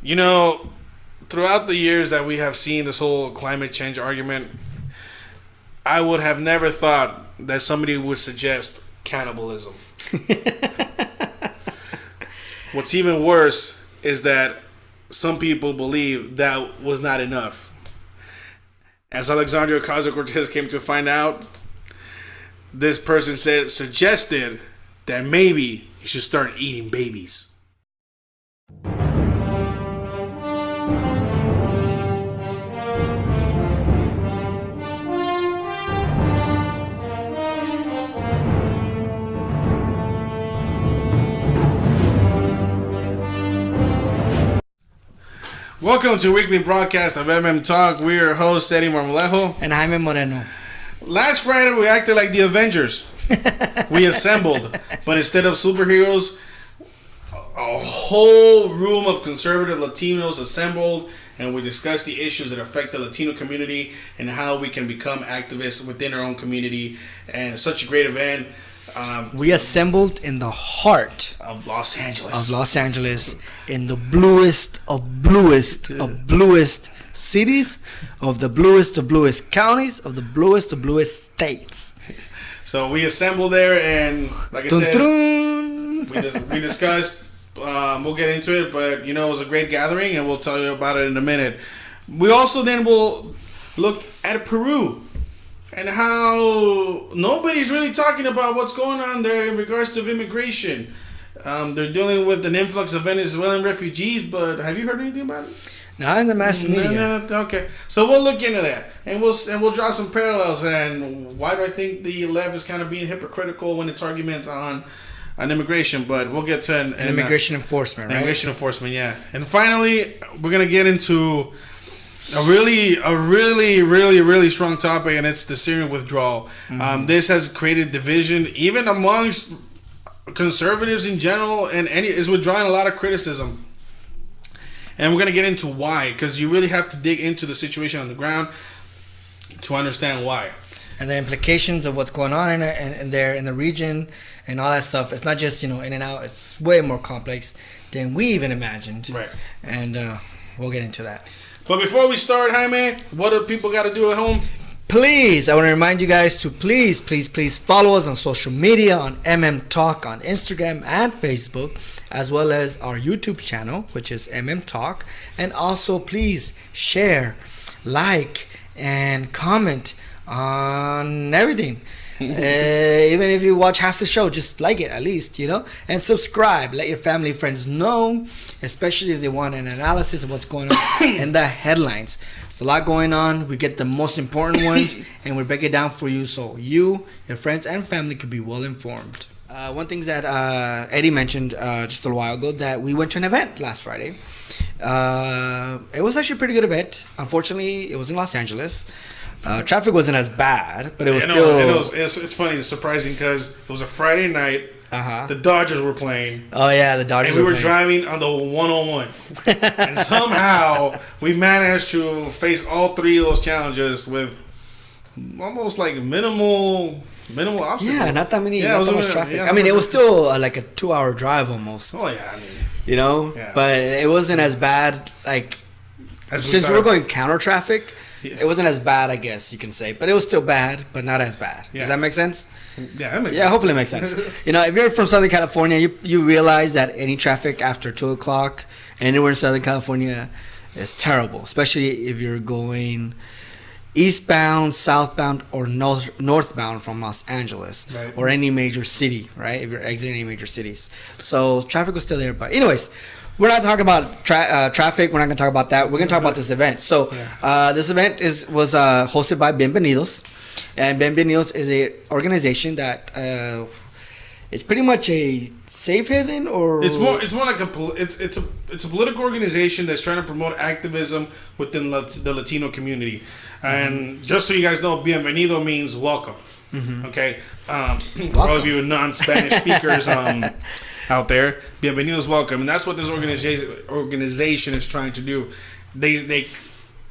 You know, throughout the years that we have seen this whole climate change argument, I would have never thought that somebody would suggest cannibalism. What's even worse is that some people believe that was not enough. As Alexandria Ocasio-Cortez came to find out, this person suggested that maybe you should start eating babies. Welcome to weekly broadcast of MM Talk. We are your host Eddie Marmolejo and Jaime Moreno. Last Friday we acted like the Avengers. We assembled, but instead of superheroes, a whole room of conservative Latinos assembled, and we discussed the issues that affect the Latino community and how we can become activists within our own community. And such a great event. We assembled in the heart of Los Angeles. In the bluest of bluest cities, of the bluest counties, of the bluest states. So we assembled there, and like I said, we discussed. We'll get into it, but it was a great gathering, and we'll tell you about it in a minute. We also then will look at Peru. And how nobody's really talking about what's going on there in regards to immigration. They're dealing with an influx of Venezuelan refugees, but have you heard anything about it? Not in the mass media. No, okay. So we'll look into that, and we'll draw some parallels. And why do I think the left is kind of being hypocritical when it's arguments on immigration? But we'll get to immigration enforcement, right? Immigration enforcement, yeah. And finally, we're gonna get into a really strong topic, and it's the Syrian withdrawal. Mm-hmm. This has created division even amongst conservatives in general, and is withdrawing a lot of criticism. And we're going to get into why, because you really have to dig into the situation on the ground to understand why. And the implications of what's going on in the region and all that stuff. It's not just, in and out. It's way more complex than we even imagined. Right. And we'll get into that. But before we start, Jaime, what do people got to do at home? Please, I want to remind you guys to please follow us on social media, on MM Talk, on Instagram and Facebook, as well as our YouTube channel, which is MM Talk. And also, please share, like, and comment on everything. Even if you watch half the show, just like it at least, and subscribe. Let your family, friends know, especially if they want an analysis of what's going on in the headlines. There's a lot going on. We get the most important ones and we break it down for you so you, your friends, and family can be well informed. One thing that Eddie mentioned just a little while ago, that we went to an event last Friday. It was actually a pretty good event. Unfortunately, it was in Los Angeles. Traffic wasn't as bad, but it was still... It's funny, it's surprising because it was a Friday night. Uh-huh. The Dodgers were playing. Oh, yeah, the Dodgers were driving on the 101. And somehow we managed to face all three of those challenges with almost like minimal obstacles. Yeah, not that much traffic. Yeah, it was still like a 2-hour drive almost. Oh, yeah, Yeah. But it wasn't as bad, since we were going counter traffic. Yeah. It wasn't as bad, I guess you can say, but it was still bad, but not as bad. Yeah. Does that make sense? Yeah, that makes sense. Yeah, hopefully it makes sense. If you're from Southern California, you realize that any traffic after 2 o'clock anywhere in Southern California is terrible, especially if you're going eastbound, southbound, or northbound from Los Angeles, right, or any major city, right? If you're exiting any major cities. So traffic was still there, but anyways. We're not talking about traffic. We're not going to talk about that. We're going to talk about this event. So this event was hosted by Bienvenidos. And Bienvenidos is an organization that is pretty much a safe haven, or... It's more like it's a political organization that's trying to promote activism within the Latino community. And just so you guys know, Bienvenido means welcome. Mm-hmm. Okay? For all of you non-Spanish speakers... out there, bienvenidos, welcome, and that's what this organization is trying to do. They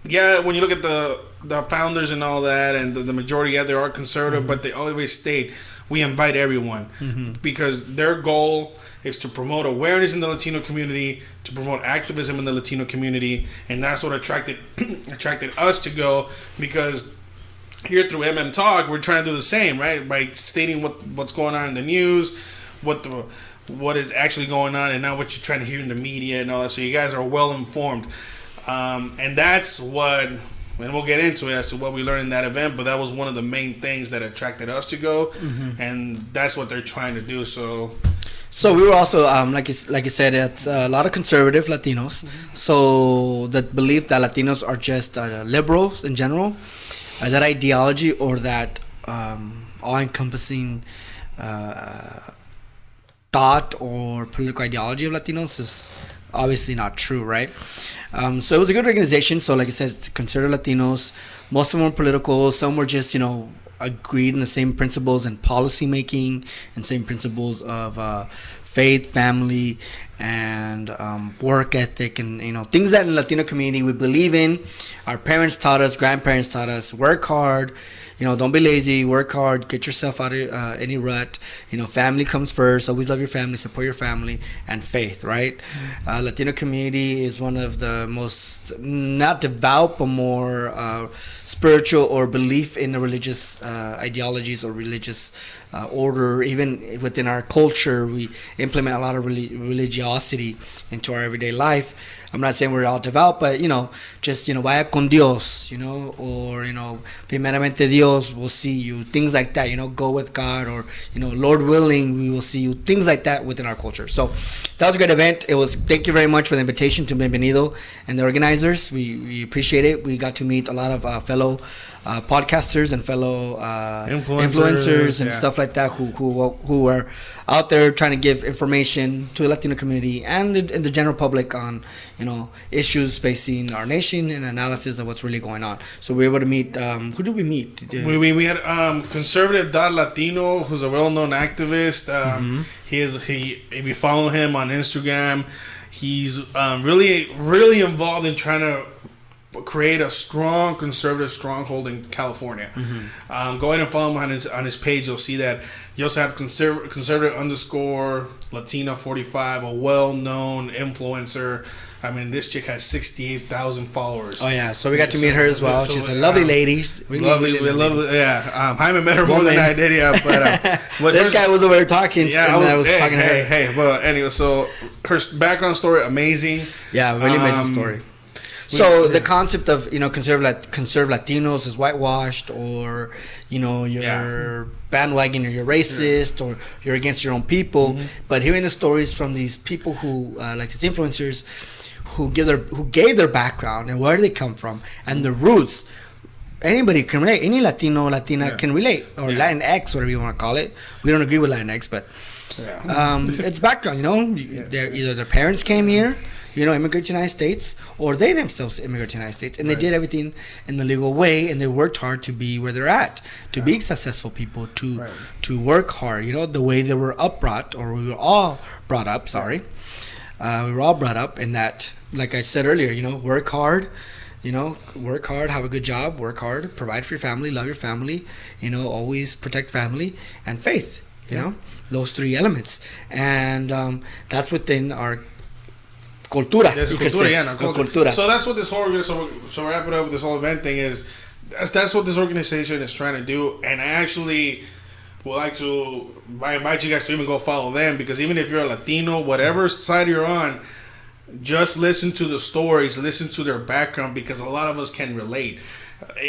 when you look at the founders and all that, and the majority, they are conservative, mm-hmm, but they always state we invite everyone, mm-hmm, because their goal is to promote awareness in the Latino community, to promote activism in the Latino community, and that's what attracted us to go, because here through Talk, we're trying to do the same, right? By stating what's going on in the news, what is actually going on, and not what you're trying to hear in the media and all that. So you guys are well informed, and that's what, and we'll get into it as to what we learned in that event. But that was one of the main things that attracted us to go, and that's what they're trying to do. So we were also, like you said, it's a lot of conservative Latinos. So that belief that Latinos are just liberals in general, that ideology or that all-encompassing thought or political ideology of Latinos is obviously not true, right? So it was a good organization. So like I said, it's conservative Latinos. Most of them were political. Some were just, agreed in the same principles and policy making and same principles of faith, family, and work ethic, and things that in the Latino community we believe in. Our parents taught us, grandparents taught us, work hard. Don't be lazy, work hard, get yourself out of any rut. Family comes first, always love your family, support your family, and faith, right? Latino community is one of the most, not devout, but more spiritual or belief in the religious ideologies or religious order. Even within our culture, we implement a lot of religiosity into our everyday life. I'm not saying we're all devout, but just vaya con Dios, or primeramente Dios will see you, things like that. Go with God, or Lord willing, we will see you, things like that within our culture. So that was a great event. Thank you very much for the invitation to Bienvenido and the organizers. We appreciate it. We got to meet a lot of fellow podcasters and fellow influencers and stuff like that who are out there trying to give information to the Latino community and the general public on issues facing our nation and analysis of what's really going on. So we were able to meet. Who did we meet? We had Conservative Latino, who's a well-known activist. If you follow him on Instagram, he's really involved in trying to create a strong conservative stronghold in California. Go ahead and follow him on his page. You'll see that. You also have conservative _ Latina 45, a well-known influencer. I mean, this chick has 68,000 followers. Oh yeah, so we got to meet her as well. She's a lovely lady. Lovely. Yeah, Jaime met her more than I did. Yeah, but this guy was over there talking. Yeah, I was talking to her. Hey. Well, anyway, so her background story, amazing. Yeah, really amazing story. So the concept of conservative Latinos is whitewashed, or you're bandwagon, or you're racist, or you're against your own people. But hearing the stories from these people who like these influencers who gave their background and where they come from and the roots, anybody can relate. Any Latina can relate, or Latinx, whatever you want to call it. We don't agree with Latinx, but it's background. Either their parents came here, immigrate to the United States, or they themselves immigrate to the United States, and they did everything in the legal way, and they worked hard to be where they're at, to be successful people, to work hard, the way they were we were all brought up, we were all brought up in that, like I said earlier, work hard, have a good job, work hard, provide for your family, love your family, always protect family, and faith, those three elements, and that's within our cultura. Yes, cultura. So that's what this whole so wrap it up with this whole event thing is. That's what this organization is trying to do, and I actually would like to invite you guys to even go follow them, because even if you're a Latino, whatever side you're on, just listen to the stories, listen to their background, because a lot of us can relate.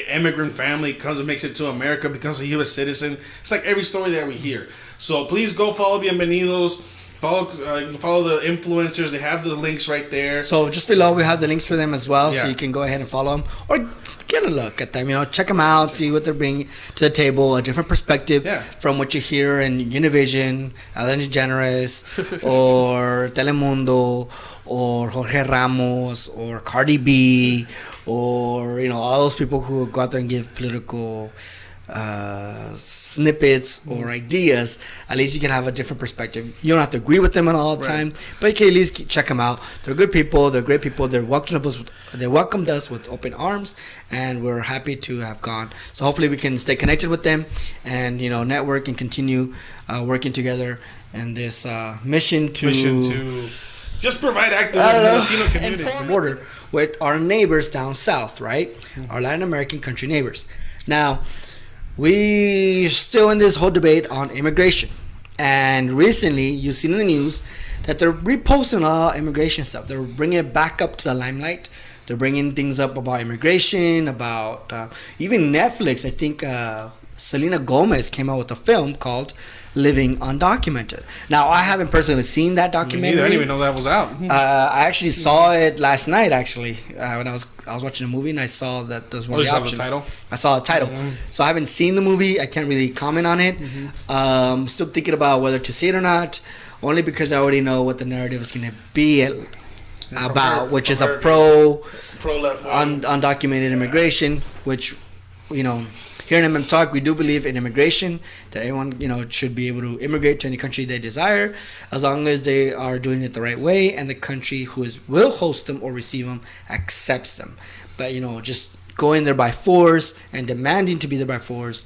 Immigrant family comes and makes it to America, becomes a U.S. citizen. It's like every story that we hear. So please go follow Bienvenidos. Follow the influencers. They have the links right there. So just below, we have the links for them as well, so you can go ahead and follow them or get a look at them. Check them out, see what they're bringing to the table, a different perspective from what you hear in Univision, Ellen DeGeneres, or Telemundo, or Jorge Ramos, or Cardi B, or all those people who go out there and give political snippets or ideas, at least you can have a different perspective. You don't have to agree with them all the time, but you can at least check them out. They're good people. They're great people. They welcomed us with open arms, and we're happy to have gone. So hopefully we can stay connected with them and, network and continue working together in this mission to just provide activism in the Latino community. And border with our neighbors down south, right? Our Latin American country neighbors. Now, we're still in this whole debate on immigration. And recently, you've seen in the news that they're reposting all immigration stuff. They're bringing it back up to the limelight. They're bringing things up about immigration, about even Netflix. I think Selena Gomez came out with a film called Living Undocumented. Now, I haven't personally seen that documentary. I didn't even know that was out. I actually saw it last night. Actually, when I was watching a movie and I saw that there's one of the options. The title? I saw a title, so I haven't seen the movie. I can't really comment on it. Still thinking about whether to see it or not, only because I already know what the narrative is going to be about, which is a pro left undocumented immigration, which here in MM Talk, we do believe in immigration, that everyone, should be able to immigrate to any country they desire, as long as they are doing it the right way and the country will host them or receive them accepts them. But, just going there by force and demanding to be there by force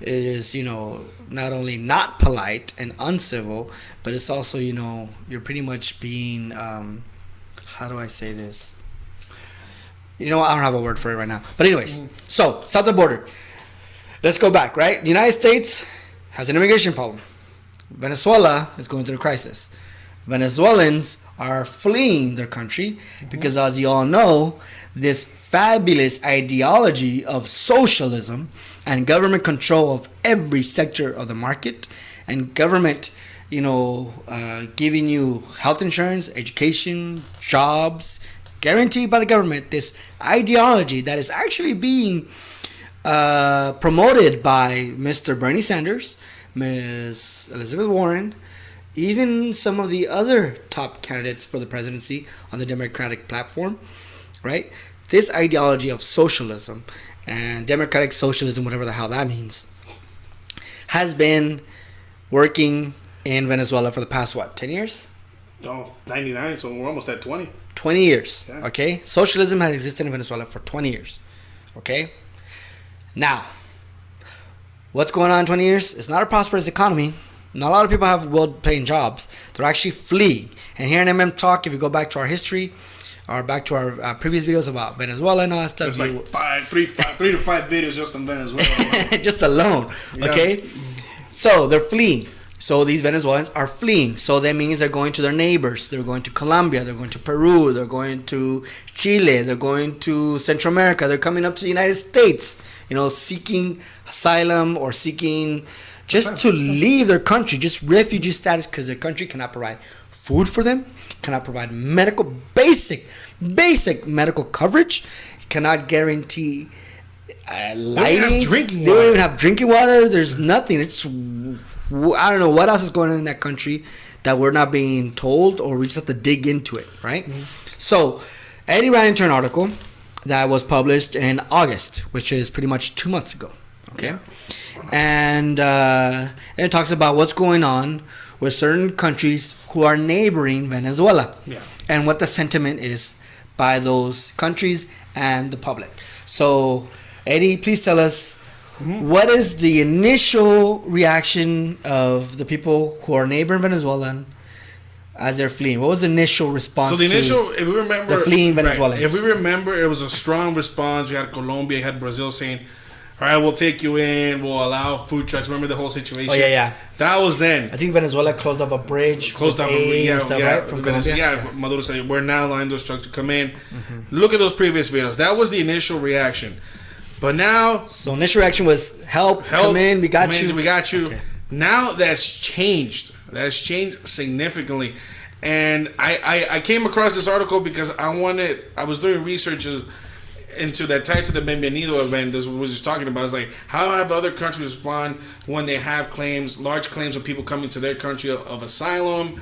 is, not only not polite and uncivil, but it's also, you're pretty much being, how do I say this? I don't have a word for it right now. But anyways, so, south of the border. Let's go back, right? The United States has an immigration problem. Venezuela is going through a crisis. Venezuelans are fleeing their country because, as you all know, this fabulous ideology of socialism and government control of every sector of the market, and government, giving you health insurance, education, jobs, guaranteed by the government, this ideology that is actually being promoted by Mr. Bernie Sanders, Ms. Elizabeth Warren, even some of the other top candidates for the presidency on the Democratic platform, right? This ideology of socialism and democratic socialism, whatever the hell that means, has been working in Venezuela for the past, 10 years? Oh, 99, so we're almost at 20. 20 years, yeah. Okay? Socialism has existed in Venezuela for 20 years, okay? Now, what's going on in 20 years? It's not a prosperous economy. Not a lot of people have well-paying jobs. They're actually fleeing. And here in MM Talk, if you go back to our history, or back to our previous videos about Venezuela and all that stuff. There's like three to five videos just on Venezuela. Just alone, okay? Yeah. So, they're fleeing. So these Venezuelans are fleeing. So that means they're going to their neighbors. They're going to Colombia. They're going to Peru. They're going to Chile. They're going to Central America. They're coming up to the United States, seeking asylum or seeking just to leave their country, just refugee status, because their country cannot provide food for them, cannot provide basic medical coverage, cannot guarantee lighting. They don't even have drinking water. There's nothing. I don't know what else is going on in that country that we're not being told, or we just have to dig into it, right? Mm-hmm. So, Eddie ran into an article that was published in August, which is pretty much 2 months ago, okay? And it talks about what's going on with certain countries who are neighboring Venezuela, and what the sentiment is by those countries and the public. So, Eddie, please tell us, what is the initial reaction of the people who are neighboring Venezuela as they're fleeing? What was the initial response? So the initial, if we remember, the fleeing Venezuelans. Right, if we remember, it was a strong response. We had Colombia, we had Brazil saying, "All right, we'll take you in. We'll allow food trucks." Remember the whole situation? Oh yeah. That was then. I think Venezuela closed off a bridge. Closed off a bridge, right? From Colombia. Yeah, Maduro said, "We're now allowing those trucks to come in." Mm-hmm. Look at those previous videos. That was the initial reaction. But now, so initial reaction was help, come in, we got you. Okay. Now that's changed. That's changed significantly. And I came across this article because I was doing researches into that tied to the Bienvenido event. This was just talking about. It's like, how have other countries respond when they have large claims of people coming to their country of asylum,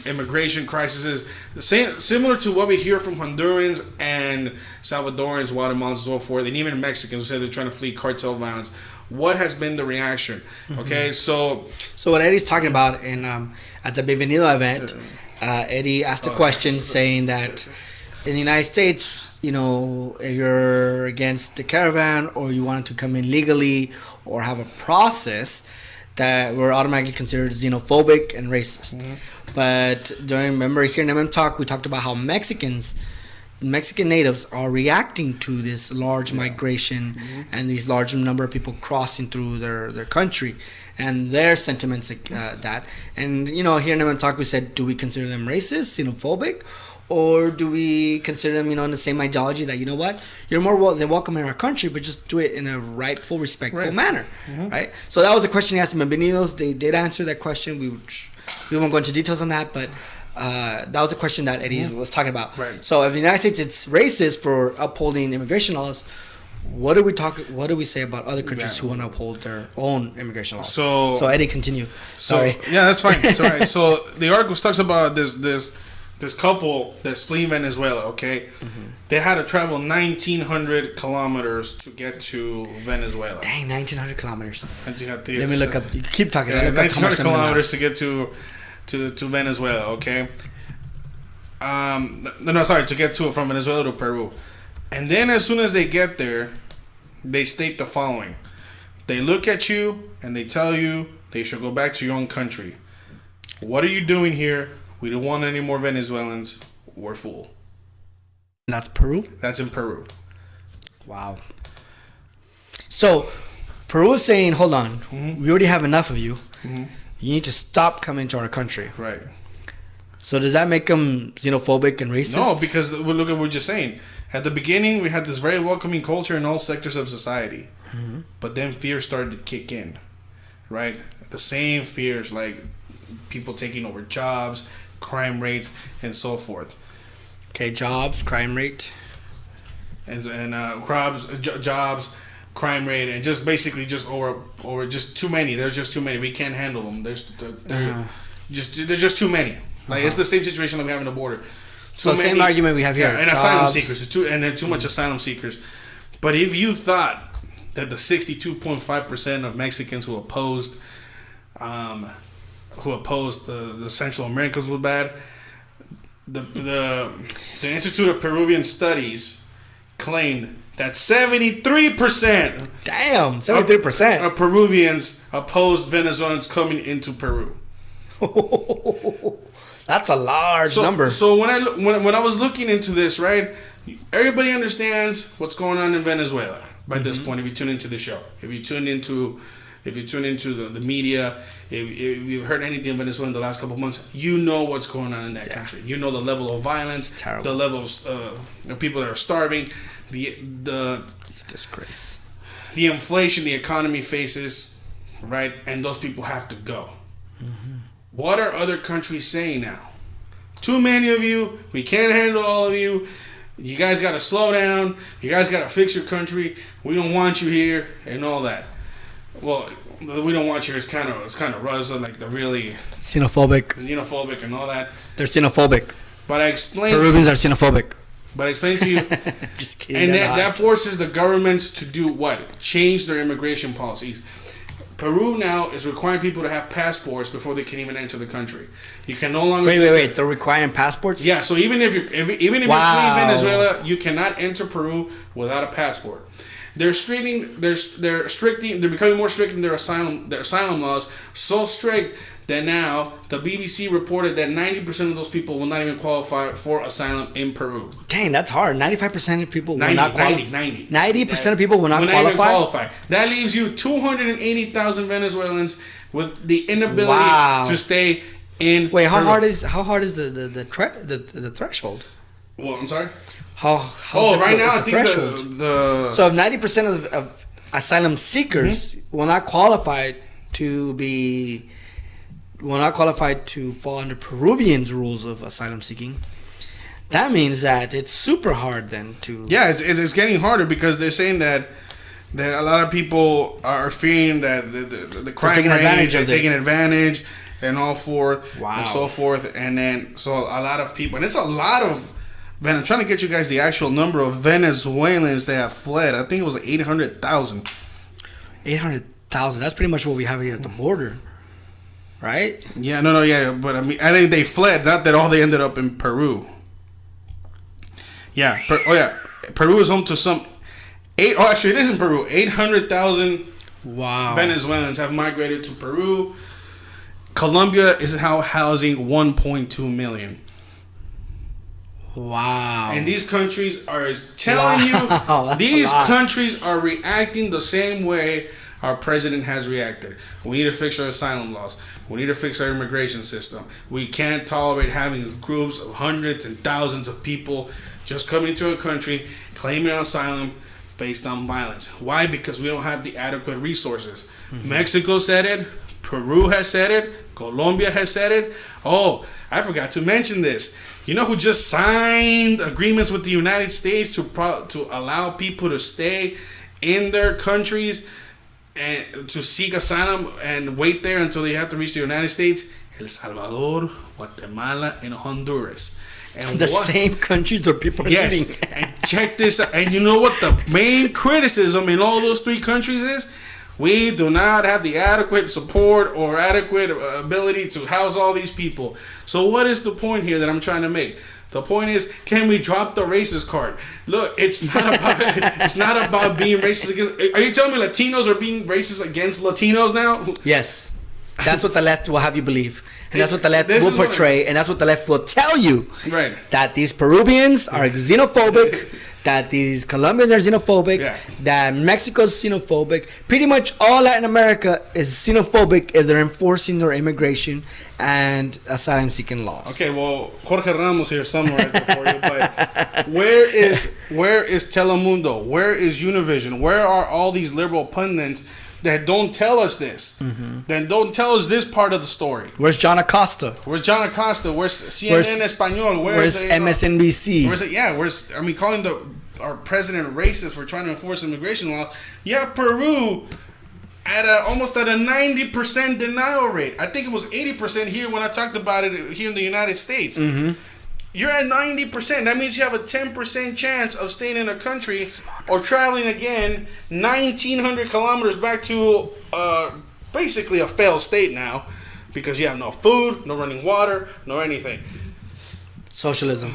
immigration crises, similar to what we hear from Hondurans and Salvadorans, Guatemalans, and so forth, and even Mexicans who say they're trying to flee cartel violence. What has been the reaction? Okay, so what Eddie's talking about in at the Bienvenido event, Eddie asked a question saying that in the United States, you know, if you're against the caravan or you wanted to come in legally or have a process, that we're automatically considered xenophobic and racist. But remember here in MM Talk, we talked about how Mexican natives are reacting to this large migration and these large number of people crossing through their country and their sentiments that. And here in MM Talk, we said, do we consider them racist, xenophobic, or do we consider them, in the same ideology that, you're more than welcome in our country, but just do it in a rightful, respectful manner, right? So that was a question he asked Bienvenidos. They did answer that question. We won't go into details on that, but that was a question that Eddie was talking about. Right. So if in the United States it's racist for upholding immigration laws, what do we say about other countries who want to uphold their own immigration laws? So Eddie, continue. Sorry. Yeah, that's fine. Sorry. So the article talks about this couple that's fleeing Venezuela, okay? They had to travel 1,900 kilometers to get to Venezuela. Dang, 1,900 kilometers. Let me look up. You keep talking. 1,900 kilometers to get to Venezuela, okay? To get from Venezuela to Peru. And then as soon as they get there, they state the following. They look at you and they tell you they should go back to your own country. What are you doing here? We don't want any more Venezuelans. We're full. That's Peru? That's in Peru. Wow. So, Peru is saying, hold on, we already have enough of you. You need to stop coming to our country. Right. So does that make them xenophobic and racist? No, because look at what we're just saying. At the beginning, we had this very welcoming culture in all sectors of society. But then fear started to kick in. Right? The same fears, like people taking over jobs, crime rates, and so forth. Okay, jobs, crime rate, and jobs, crime rate, and just basically just over just too many. There's just too many. We can't handle them. There's just too many. Like it's the same situation that we have in the border. So same argument we have here. And asylum seekers, too much asylum seekers. But if you thought that the 62.5% of Mexicans who opposed the Central Americans was bad, the Institute of Peruvian Studies claimed that 73%. Damn, 73% of Peruvians opposed Venezuelans coming into Peru. That's a large number. So when I was looking into this, right, everybody understands what's going on in Venezuela by this point. If you tune into the show, if you tune into the media, if you've heard anything in Venezuela in the last couple of months, you know what's going on in that country. You know the level of violence, the level of people that are starving, it's a disgrace. The inflation the economy faces, right? And those people have to go. What are other countries saying now? Too many of you. We can't handle all of you. You guys got to slow down. You guys got to fix your country. We don't want you here and all that. Well, we don't want you. It's kind of Russia, like the really xenophobic and all that. They're xenophobic. But I explained. Peruvians are xenophobic. But I explained to you. Just kidding. And that forces the governments to do what? Change their immigration policies. Peru now is requiring people to have passports before they can even enter the country. You can no longer. Wait. They're requiring passports? Yeah. So even if you're fleeing Venezuela, you cannot enter Peru without a passport. They're becoming more strict in their asylum laws. So strict that now the BBC reported that 90% of those people will not even qualify for asylum in Peru. Dang, that's hard. 95% of people will not qualify. 90% of people will not qualify. That leaves you 280,000 Venezuelans with the inability to stay in. Wait, Peru. how hard is the threshold? Well, I'm sorry. How right now I think threshold? So if 90% of asylum seekers will not qualify to fall under Peruvians' rules of asylum seeking, that means that it's super hard then to. Yeah, it's getting harder because they're saying that a lot of people are fearing that the crime rate is taking advantage, and all forth, and so forth. And then, so a lot of people, and it's a lot of, man, I'm trying to get you guys the actual number of Venezuelans that have fled. I think it was like 800,000. 800,000. That's pretty much what we have here at the border, right? Yeah, yeah. But I mean, I think they fled, not that all they ended up in Peru. Yeah. Peru is home to some actually, it is in Peru. 800,000 Venezuelans have migrated to Peru. Colombia is housing 1.2 million. Wow. And these countries are telling you, these countries are reacting the same way our president has reacted. We need to fix our asylum laws. We need to fix our immigration system. We can't tolerate having groups of hundreds and thousands of people just coming to a country, claiming asylum based on violence. Why? Because we don't have the adequate resources. Mm-hmm. Mexico said it. Peru has said it. Colombia has said it. Oh, I forgot to mention this. You know who just signed agreements with the United States to allow people to stay in their countries and to seek asylum and wait there until they have to reach the United States? El Salvador, Guatemala, and Honduras. And the same countries where people are living. And check this out. And you know what the main criticism in all those three countries is? We do not have the adequate support or adequate ability to house all these people. So what is the point here that I'm trying to make? The point is, can we drop the racist card? Look, it's not about being racist against. Are you telling me Latinos are being racist against Latinos now? Yes, that's what the left will have you believe, and that's what the left will portray, and that's what the left will tell you. Right. That these Peruvians are xenophobic. That these Colombians are xenophobic, that Mexico's xenophobic. Pretty much all Latin America is xenophobic if they're enforcing their immigration and asylum-seeking laws. Okay, well, Jorge Ramos here summarized it for you, but where is Telemundo? Where is Univision? Where are all these liberal pundits that don't tell us this? Mm-hmm. Then don't tell us this part of the story. Where's John Acosta? Where's CNN Español? Where's MSNBC? Where's calling our president racist for trying to enforce immigration law? Yeah, Peru almost at a 90% denial rate. I think it was 80% here when I talked about it here in the United States. Mm-hmm. You're at 90%. That means you have a 10% chance of staying in a country or traveling again 1,900 kilometers back to basically a failed state now because you have no food, no running water, no anything. Socialism.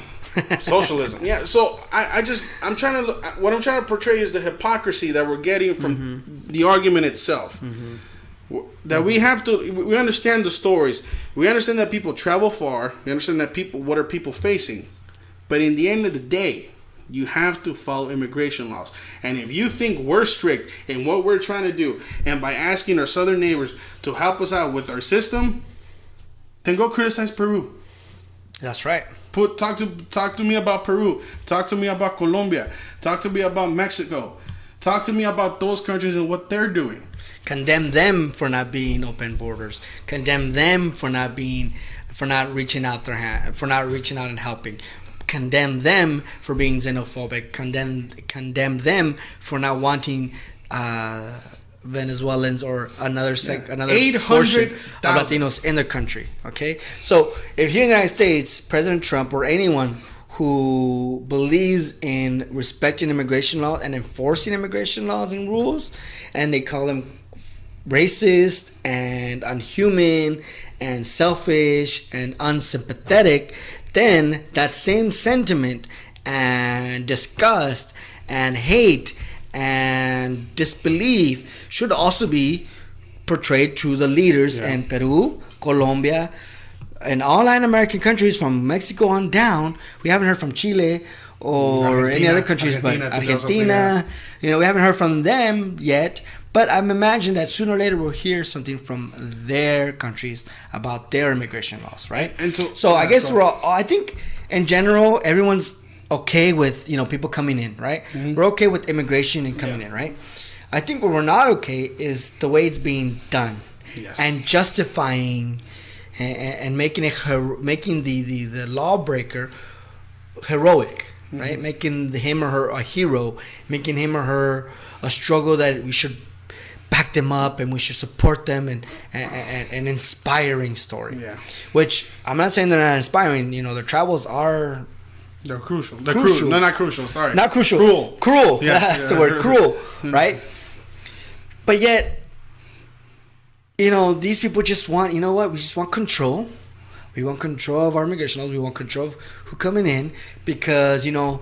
Yeah. So I'm trying to what I'm trying to portray is the hypocrisy that we're getting from the argument itself. Mm-hmm. That we understand the stories. We understand that people travel far. We understand that what are people facing. But in the end of the day, you have to follow immigration laws. And if you think we're strict in what we're trying to do, and by asking our southern neighbors to help us out with our system, then go criticize Peru. That's right. Talk to me about Peru. Talk to me about Colombia. Talk to me about Mexico. Talk to me about those countries and what they're doing. Condemn them for not being open borders. Condemn them for not reaching out their hand, for not reaching out and helping. Condemn them for being xenophobic. Condemn them for not wanting Venezuelans or another portion of Latinos in their country. Okay, so if here in the United States, President Trump or anyone who believes in respecting immigration law and enforcing immigration laws and rules, and they call them racist and unhuman and selfish and unsympathetic, then that same sentiment and disgust and hate and disbelief should also be portrayed to the leaders in Peru, Colombia, and all Latin American countries from Mexico on down. We haven't heard from Chile or any other countries, but Argentina. We haven't heard from them yet. But I'm imagining that sooner or later we'll hear something from their countries about their immigration laws, right? So I guess I think in general everyone's okay with people coming in, right? Mm-hmm. We're okay with immigration and coming in, right? I think what we're not okay is the way it's being done, and justifying and making the lawbreaker heroic, mm-hmm. right? Making him or her a hero, making him or her a struggle that we should back them up and we should support them, and an inspiring story. Yeah. Which I'm not saying they're not inspiring. You know, their travels are. They're crucial. They're Crucial. crucial. No, not crucial. Sorry. Not crucial. Cruel. Cruel. Yeah. That's the word. Cruel. Right? But yet, you know, these people just want, you know what? We just want control. We want control of our immigration laws. We want control of who coming in, because, you know,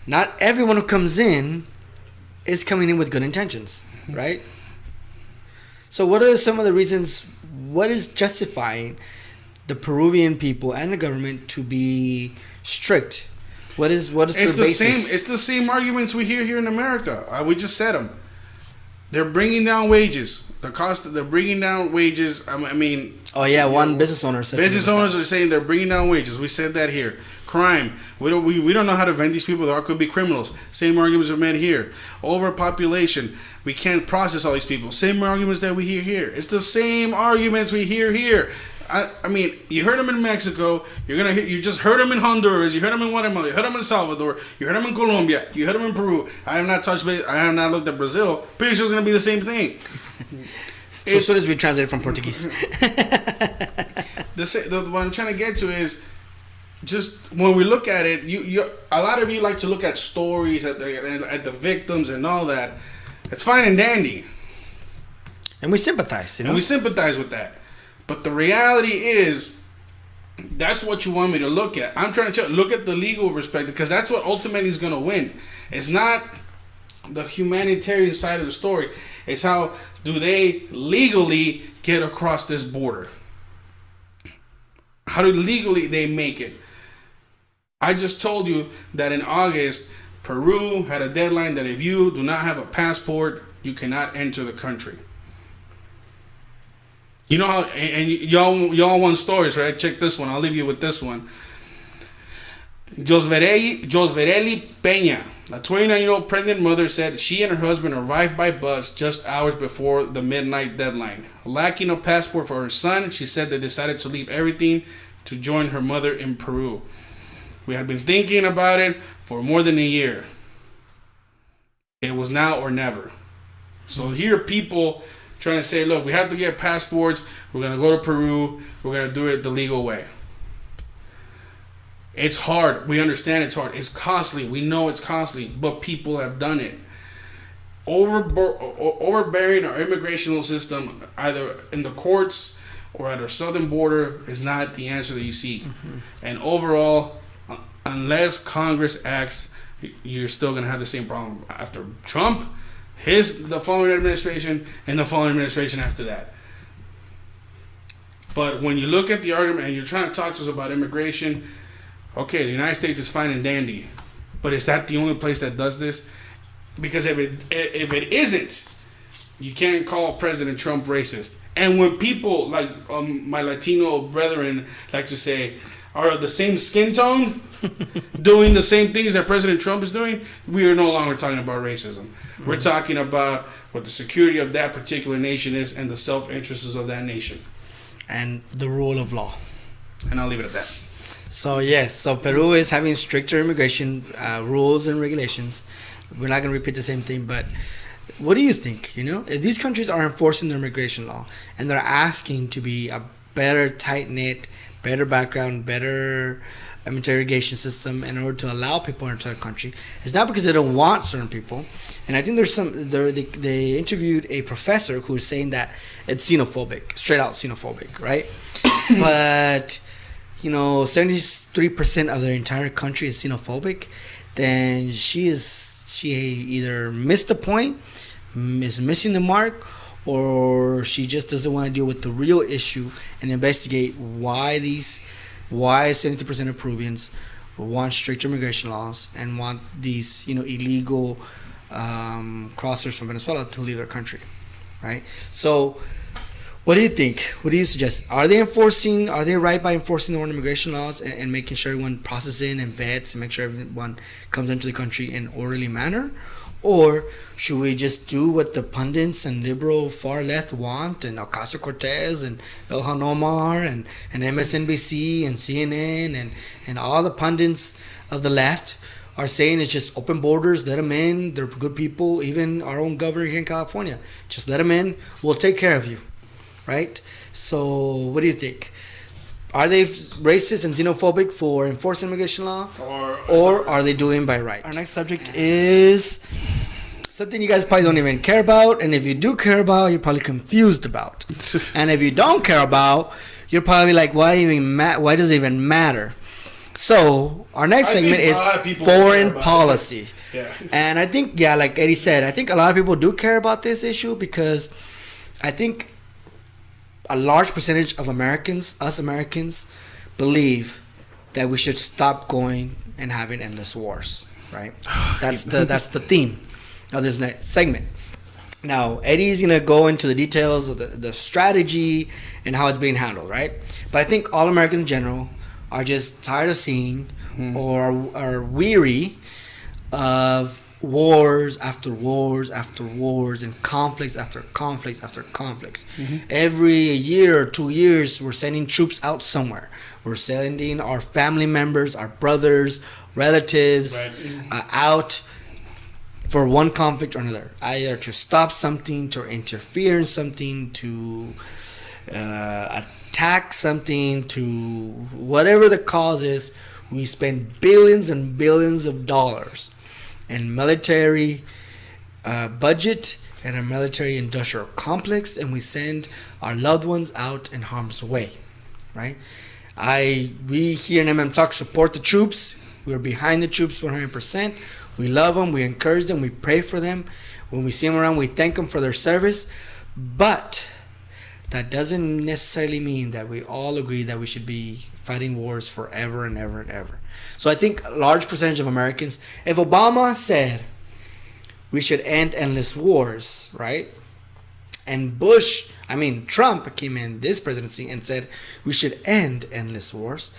not everyone who comes in is coming in with good intentions, right? So what are some of the reasons, what is justifying the Peruvian people and the government to be strict? What is It's their the basis? same. It's the same arguments we hear here in America. We just said them. They're bringing down wages. The cost. They're bringing down wages. I mean. Oh yeah, one business owner said. Business owners are saying they're bringing down wages. We said that here. Crime. We don't know how to vent these people. They all could be criminals. Same arguments are made here. Overpopulation. We can't process all these people. Same arguments that we hear here. It's the same arguments we hear here. I mean, you heard them in Mexico. You just heard them in Honduras. You heard them in Guatemala. You heard them in El Salvador. You heard them in Colombia. You heard them in Peru. I have not touched base. I have not looked at Brazil. Pretty sure it's gonna be the same thing. So as soon as we translate from Portuguese. What I'm trying to get to is, just when we look at it, a lot of you like to look at stories at the victims and all that. It's fine and dandy, and we sympathize, you know. And we sympathize with that. But the reality is, that's what you want me to look at. I'm trying to look at the legal perspective, because that's what ultimately is going to win. It's not the humanitarian side of the story. It's how do they legally get across this border? How do legally they make it? I just told you that in August, Peru had a deadline that if you do not have a passport, you cannot enter the country. You know how, and y'all want stories, right? Check this one. I'll leave you with this one. Josverelli Peña, a 29-year-old pregnant mother, said she and her husband arrived by bus just hours before the midnight deadline. Lacking a passport for her son, she said they decided to leave everything to join her mother in Peru. We had been thinking about it for more than a year. It was now or never. So here are people trying to say, look, we have to get passports. We're going to go to Peru. We're going to do it the legal way. It's hard. We understand it's hard. It's costly. We know it's costly, but people have done it. Overbearing our immigration system, either in the courts or at our southern border, is not the answer that you seek. Mm-hmm. And overall, unless Congress acts, you're still going to have the same problem after Trump, the following administration, and the following administration after that. But when you look at the argument and you're trying to talk to us about immigration, okay, the United States is fine and dandy, but is that the only place that does this? Because if it isn't, you can't call President Trump racist. And when people like my Latino brethren like to say are of the same skin tone, doing the same things that President Trump is doing, we are no longer talking about racism. Mm-hmm. We're talking about what the security of that particular nation is and the self-interests of that nation. And the rule of law. And I'll leave it at that. So yes, so Peru is having stricter immigration rules and regulations. We're not going to repeat the same thing, but what do you think? You know, if these countries are enforcing their immigration law and they're asking to be a better tight-knit, better background, better interrogation system in order to allow people into the country, it's not because they don't want certain people. And I think they interviewed a professor who's saying that it's xenophobic, straight out xenophobic, right? But you know, 73% of their entire country is xenophobic, then she either missed the point, is missing the mark, or she just doesn't want to deal with the real issue and investigate why 70% of Peruvians want stricter immigration laws and want these, you know, illegal crossers from Venezuela to leave their country, right? So what do you think? What do you suggest? Are they right by enforcing their own immigration laws and making sure everyone processes in and vets and make sure everyone comes into the country in an orderly manner? Or should we just do what the pundits and liberal far left want, and Ocasio-Cortez and Ilhan Omar and MSNBC and CNN and all the pundits of the left are saying it's just open borders, let them in. They're good people. Even our own governor here in California, just let them in. We'll take care of you, right? So, what do you think? Are they racist and xenophobic for enforcing immigration law, or are they doing by right? Our next subject is something you guys probably don't even care about, and if you do care about, you're probably confused about. And if you don't care about, you're probably like, why does it even matter? So our next segment is foreign policy. Yeah. And I think, like Eddie said, I think a lot of people do care about this issue because I think a large percentage of us Americans, believe that we should stop going and having endless wars, right? That's the theme of this next segment. Now, Eddie's going to go into the details of the strategy and how it's being handled, right? But I think all Americans in general are just tired of seeing or are weary of wars after wars after wars and conflicts after conflicts after conflicts. Every year or 2 years, we're sending troops out somewhere. We're sending our family members, our brothers, relatives out for one conflict or another, either to stop something, to interfere in something, to attack something, to whatever the cause is. We spend billions and billions of dollars in military budget and a military industrial complex, and we send our loved ones out in harm's way, right? We here in MM Talk support the troops. We're behind the troops 100%. We love them, we encourage them, we pray for them. When we see them around, we thank them for their service. But that doesn't necessarily mean that we all agree that we should be fighting wars forever and ever and ever. So I think a large percentage of Americans, if Obama said we should end endless wars, right? And Trump came in this presidency and said we should end endless wars.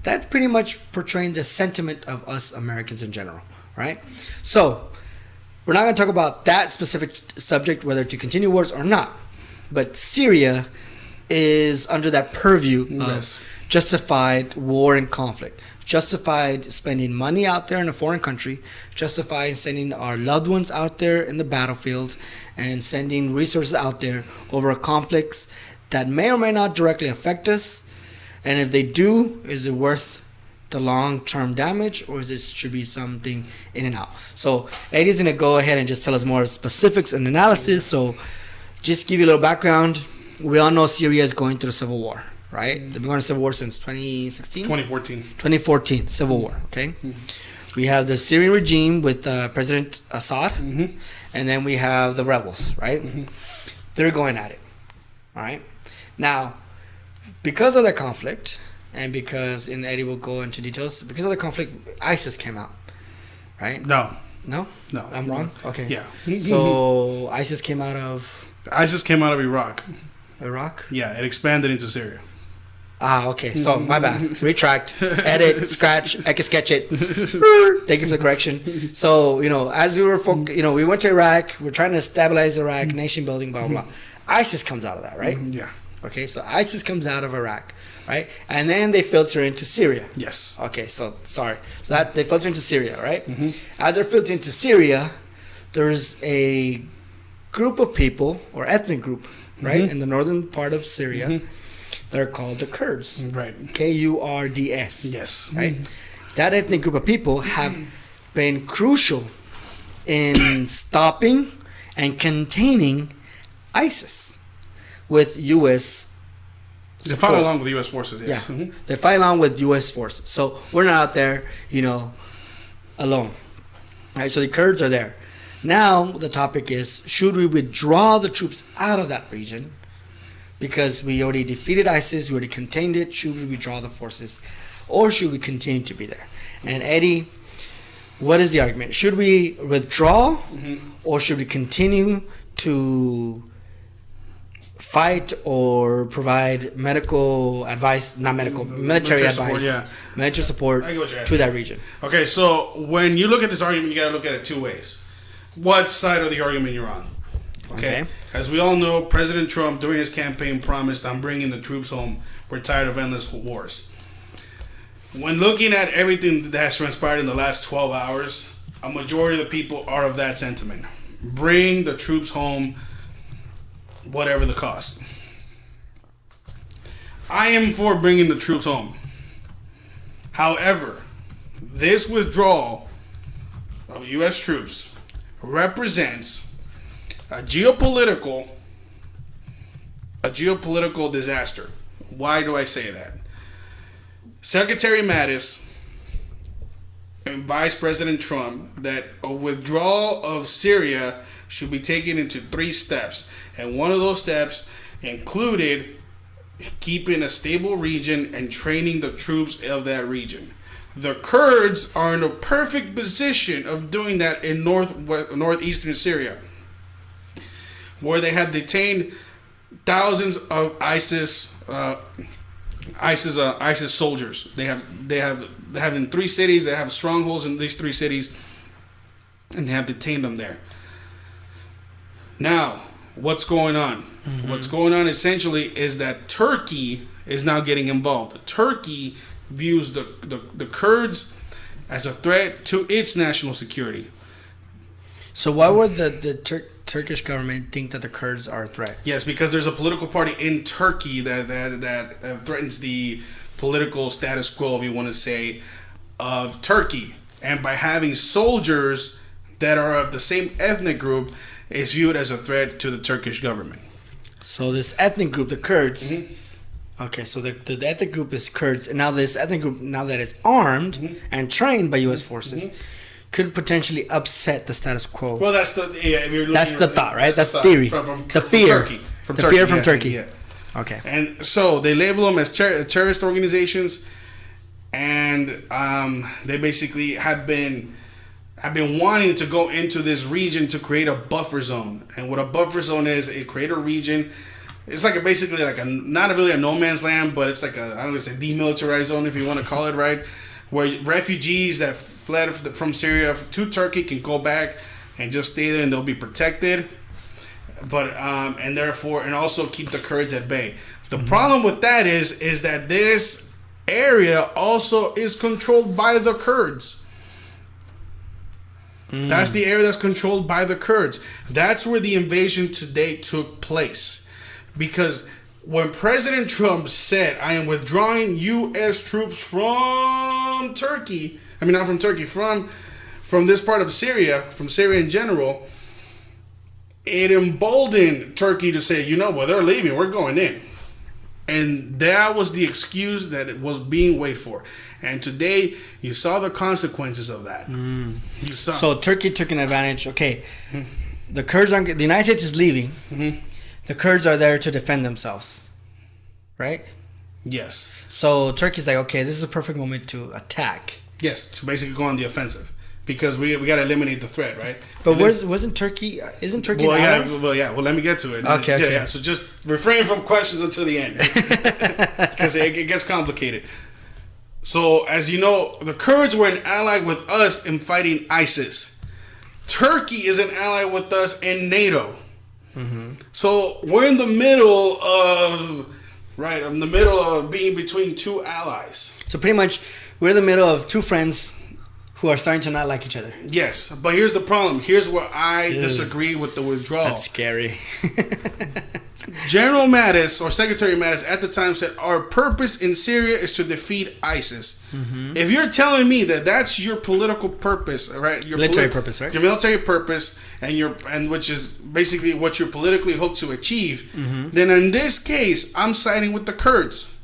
That's pretty much portraying the sentiment of us Americans in general, right? So we're not going to talk about that specific subject, whether to continue wars or not. But Syria is under that purview of justified war and conflict, justified spending money out there in a foreign country, justified sending our loved ones out there in the battlefield, and sending resources out there over conflicts that may or may not directly affect us. And if they do, is it worth the long-term damage, or should be something in and out? So Eddie's going to go ahead and just tell us more specifics and analysis. So just give you a little background. We all know Syria is going through a civil war, right? They've been going to civil war since 2016? 2014, civil war, okay? We have the Syrian regime with President Assad, and then we have the rebels, right? They're going at it, all right? Now, because of that conflict, and because, and Eddie will go into details, because of the conflict, ISIS came out, right? No. I'm wrong? Okay. Yeah. So ISIS came out of Iraq. Iraq? Yeah, it expanded into Syria. Okay. So, my bad. Retract, edit, scratch, I can sketch it. Thank you for the correction. So, as we were, we went to Iraq, we're trying to stabilize Iraq, nation building, blah, blah, blah. ISIS comes out of that, right? Yeah. Okay, so ISIS comes out of Iraq, right? And then they filter into Syria. Yes. Okay, so sorry. So that they filter into Syria, right? As they're filtering into Syria, there's a group of people, or ethnic group, right, in the northern part of Syria. They're called the Kurds. Right. Kurds. Yes. Right? That ethnic group of people have been crucial in stopping and containing ISIS with U.S. They fight along with the U.S. forces, yes. Yeah. They fight along with U.S. forces. So we're not out there, alone. Right? So the Kurds are there. Now the topic is, should we withdraw the troops out of that region? Because we already defeated ISIS, we already contained it. Should we withdraw the forces, or should we continue to be there? And Eddie, what is the argument? Should we withdraw, or should we continue to fight or provide medical advice, military advice, military support to that region? Okay, so when you look at this argument, you got to look at it two ways. What side of the argument you're on? Okay. As we all know, President Trump, during his campaign, promised, I'm bringing the troops home. We're tired of endless wars. when looking at everything that has transpired in the last 12 hours, a majority of the people are of that sentiment. Bring the troops home, whatever the cost. I am for bringing the troops home. However, this withdrawal of U.S. troops represents a geopolitical disaster. Why do I say that? Secretary Mattis and Vice President Trump that a withdrawal of Syria should be taken into 3 steps. And one of those steps included keeping a stable region and training the troops of that region. The Kurds are in a perfect position of doing that in northeastern Syria, where they have detained thousands of ISIS soldiers. They have in 3 cities. They have strongholds in these 3 cities, and they have detained them there. Now, what's going on? Mm-hmm. What's going on essentially is that Turkey is now getting involved. Turkey views the Kurds as a threat to its national security. So why would the Turkish government think that the Kurds are a threat? Yes, because there's a political party in Turkey that threatens the political status quo, if you want to say, of Turkey. And by having soldiers that are of the same ethnic group, is viewed as a threat to the Turkish government. So this ethnic group, the Kurds, mm-hmm. Okay, so the ethnic group is Kurds, and now this ethnic group, now that it's armed mm-hmm. and trained by U.S. forces, mm-hmm. could potentially upset the status quo. Well, that's the that's the thought, right? That's the theory. From fear. Turkey. From Turkey. Yeah. Okay. And so they label them as terrorist organizations, and they basically have been wanting to go into this region to create a buffer zone. And what a buffer zone is, it create a region. It's like basically like not really a no man's land, but it's like I'm gonna say demilitarized zone, if you want to call it, right, where refugees that fled from Syria to Turkey can go back and just stay there and they'll be protected, but and therefore and also keep the Kurds at bay. The problem with that is that this area also is controlled by the Kurds. That's the area that's controlled by the Kurds. That's where the invasion today took place. Because when President Trump said, I am withdrawing U.S. troops from Turkey, not from Turkey, from this part of Syria, from Syria in general, it emboldened Turkey to say, they're leaving, we're going in. And that was the excuse that it was being waited for. And today, you saw the consequences of that. You saw. So Turkey took an advantage. Okay, the Kurds aren't. The United States is leaving. Mm-hmm. The Kurds are there to defend themselves, right? Yes. So Turkey's like, okay, this is a perfect moment to attack. Yes, to basically go on the offensive. Because we got to eliminate the threat, right? But isn't Turkey an ally? Well, let me get to it. Okay. Yeah, so just refrain from questions until the end. Because it gets complicated. So, as you know, the Kurds were an ally with us in fighting ISIS. Turkey is an ally with us in NATO. Mm-hmm. So, we're in the middle of being between 2 allies. So, pretty much, we're in the middle of 2 friends who are starting to not like each other. Yes, but here's the problem. Here's where I disagree with the withdrawal. That's scary. General Mattis, or Secretary Mattis, at the time said, our purpose in Syria is to defeat ISIS. Mm-hmm. If you're telling me that that's your political purpose, right? Your military purpose, right? Your military purpose, and which is basically what you politically hope to achieve, mm-hmm. then in this case, I'm siding with the Kurds.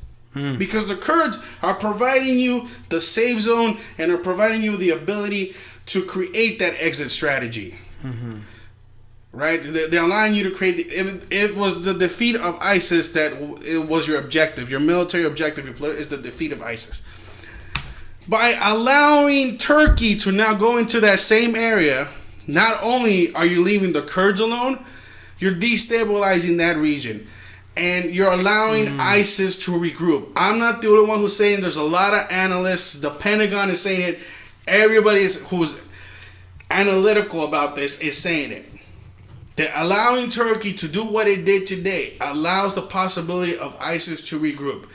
Because the Kurds are providing you the safe zone and are providing you the ability to create that exit strategy. Mm-hmm. Right? They're allowing you to create... It was the defeat of ISIS that it was your objective. Your military objective is the defeat of ISIS. By allowing Turkey to now go into that same area, not only are you leaving the Kurds alone, you're destabilizing that region. And you're allowing ISIS to regroup. I'm not the only one who's saying. There's a lot of analysts. The Pentagon is saying it. Everybody who's analytical about this is saying it. That allowing Turkey to do what it did today allows the possibility of ISIS to regroup.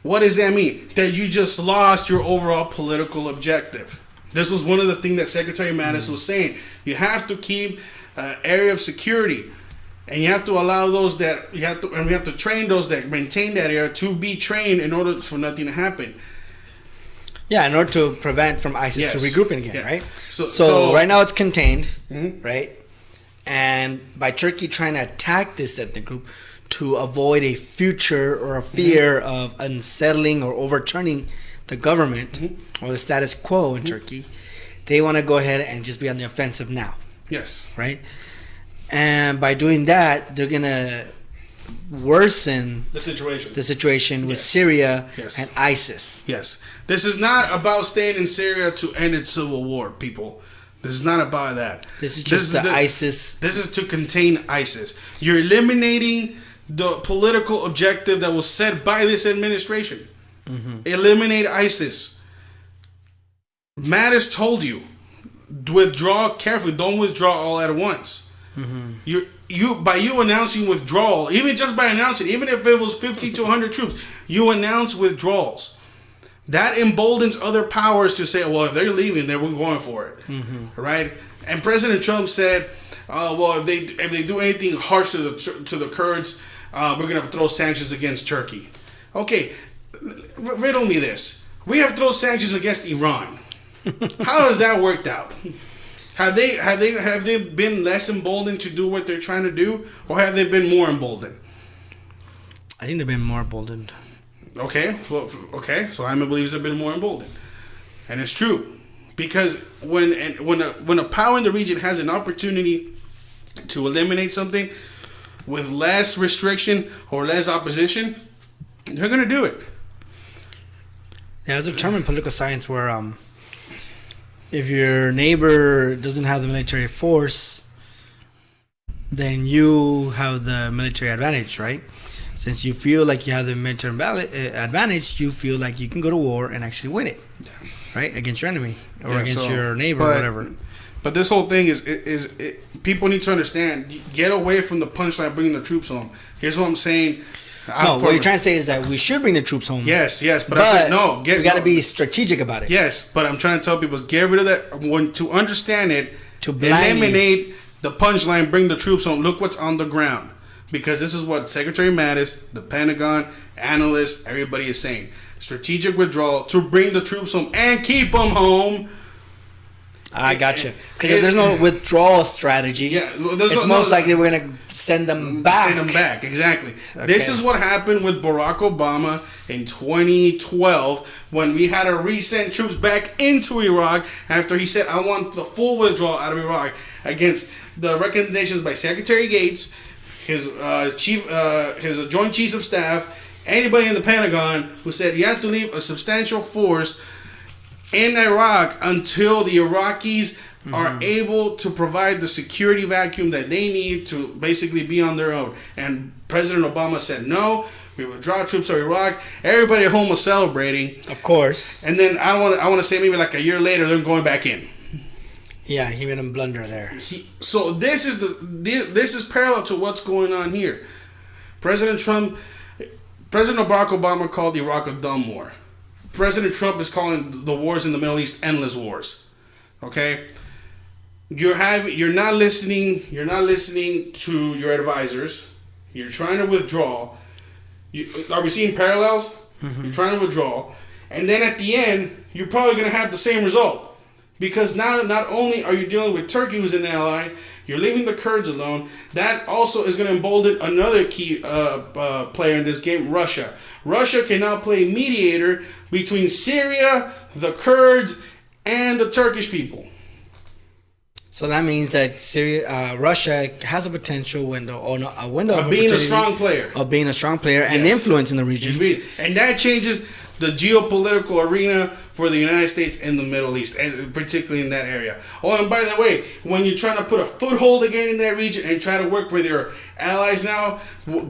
What does that mean? That you just lost your overall political objective. This was one of the things that Secretary Mattis was saying. You have to keep an area of security, and you have to allow those that we have to train those that maintain that area to be trained in order for nothing to happen. Yeah, in order to prevent from ISIS Yes. to regrouping again, Yeah. right? So So right now it's contained, Mhm. right? And by Turkey trying to attack this ethnic group to avoid a future or a fear of unsettling or overturning the government or the status quo in Turkey, they want to go ahead and just be on the offensive now, Yes. right? And by doing that, they're going to worsen The situation. the situation with Yes. Syria Yes. and ISIS. Yes. This is not about staying in Syria to end its civil war, people. This is not about that. This is just the ISIS. This is to contain ISIS. You're eliminating the political objective that was set by this administration. Eliminate ISIS. Mattis told you, withdraw carefully. Don't withdraw all at once. By you announcing withdrawal, even just by announcing, even if it was 50 to 100 troops, you announce withdrawals. That emboldens other powers to say, well, if they're leaving, then we're going for it, right? And President Trump said, well, if they do anything harsh to the Kurds, we're going to throw sanctions against Turkey. Okay, riddle me this: we have thrown sanctions against Iran. How has that worked out? Have they been less emboldened to do what they're trying to do, or have they been more emboldened? I think they've been more emboldened. Okay, well, so Hyman believes they've been more emboldened, and it's true, because when a power in the region has an opportunity to eliminate something with less restriction or less opposition, they're gonna do it. Yeah, there's a term in political science where if your neighbor doesn't have the military force, then you have the military advantage, right? Since you feel like you have the military advantage, you feel like you can go to war and actually win it, right? Against your enemy or against your neighbor or whatever. But this whole thing is people need to understand, get away from the punchline, bringing the troops home. Here's what I'm saying. No, what you're trying to say is that we should bring the troops home. Yes, but I'm saying, no. We got to be strategic about it. Yes, but I'm trying to tell people, get rid of that. To understand it, to eliminate the punchline, bring the troops home. Look what's on the ground. Because this is what Secretary Mattis, the Pentagon, analysts, everybody is saying. Strategic withdrawal to bring the troops home and keep them home. I gotcha. Because if there's no withdrawal strategy, it's most likely we're going to send them back. Send them back, exactly. Okay. This is what happened with Barack Obama in 2012 when we had to resend troops back into Iraq after he said, I want the full withdrawal out of Iraq, against the recommendations by Secretary Gates, his Joint Chiefs of Staff, anybody in the Pentagon who said you have to leave a substantial force in Iraq until the Iraqis are able to provide the security vacuum that they need to basically be on their own. And President Obama said, no, we withdraw troops from Iraq. Everybody at home was celebrating. Of course. And then I want to say maybe like a year later, they're going back in. Yeah, he made a blunder there. So this is parallel to what's going on here. President Barack Obama called Iraq a dumb war. President Trump is calling the wars in the Middle East endless wars. Okay, you're not listening to your advisors. You're trying to withdraw. Are we seeing parallels? You're trying to withdraw, and then at the end, you're probably going to have the same result. Because now, not only are you dealing with Turkey, who's an ally, you're leaving the Kurds alone. That also is going to embolden another key player in this game, Russia. Russia can now play mediator between Syria, the Kurds, and the Turkish people. So that means that Russia has a potential window, or no, a window of being a strong player, and influence in the region. And that changes the geopolitical arena for the United States in the Middle East, and particularly in that area. Oh, and by the way, when you're trying to put a foothold again in that region and try to work with your allies now,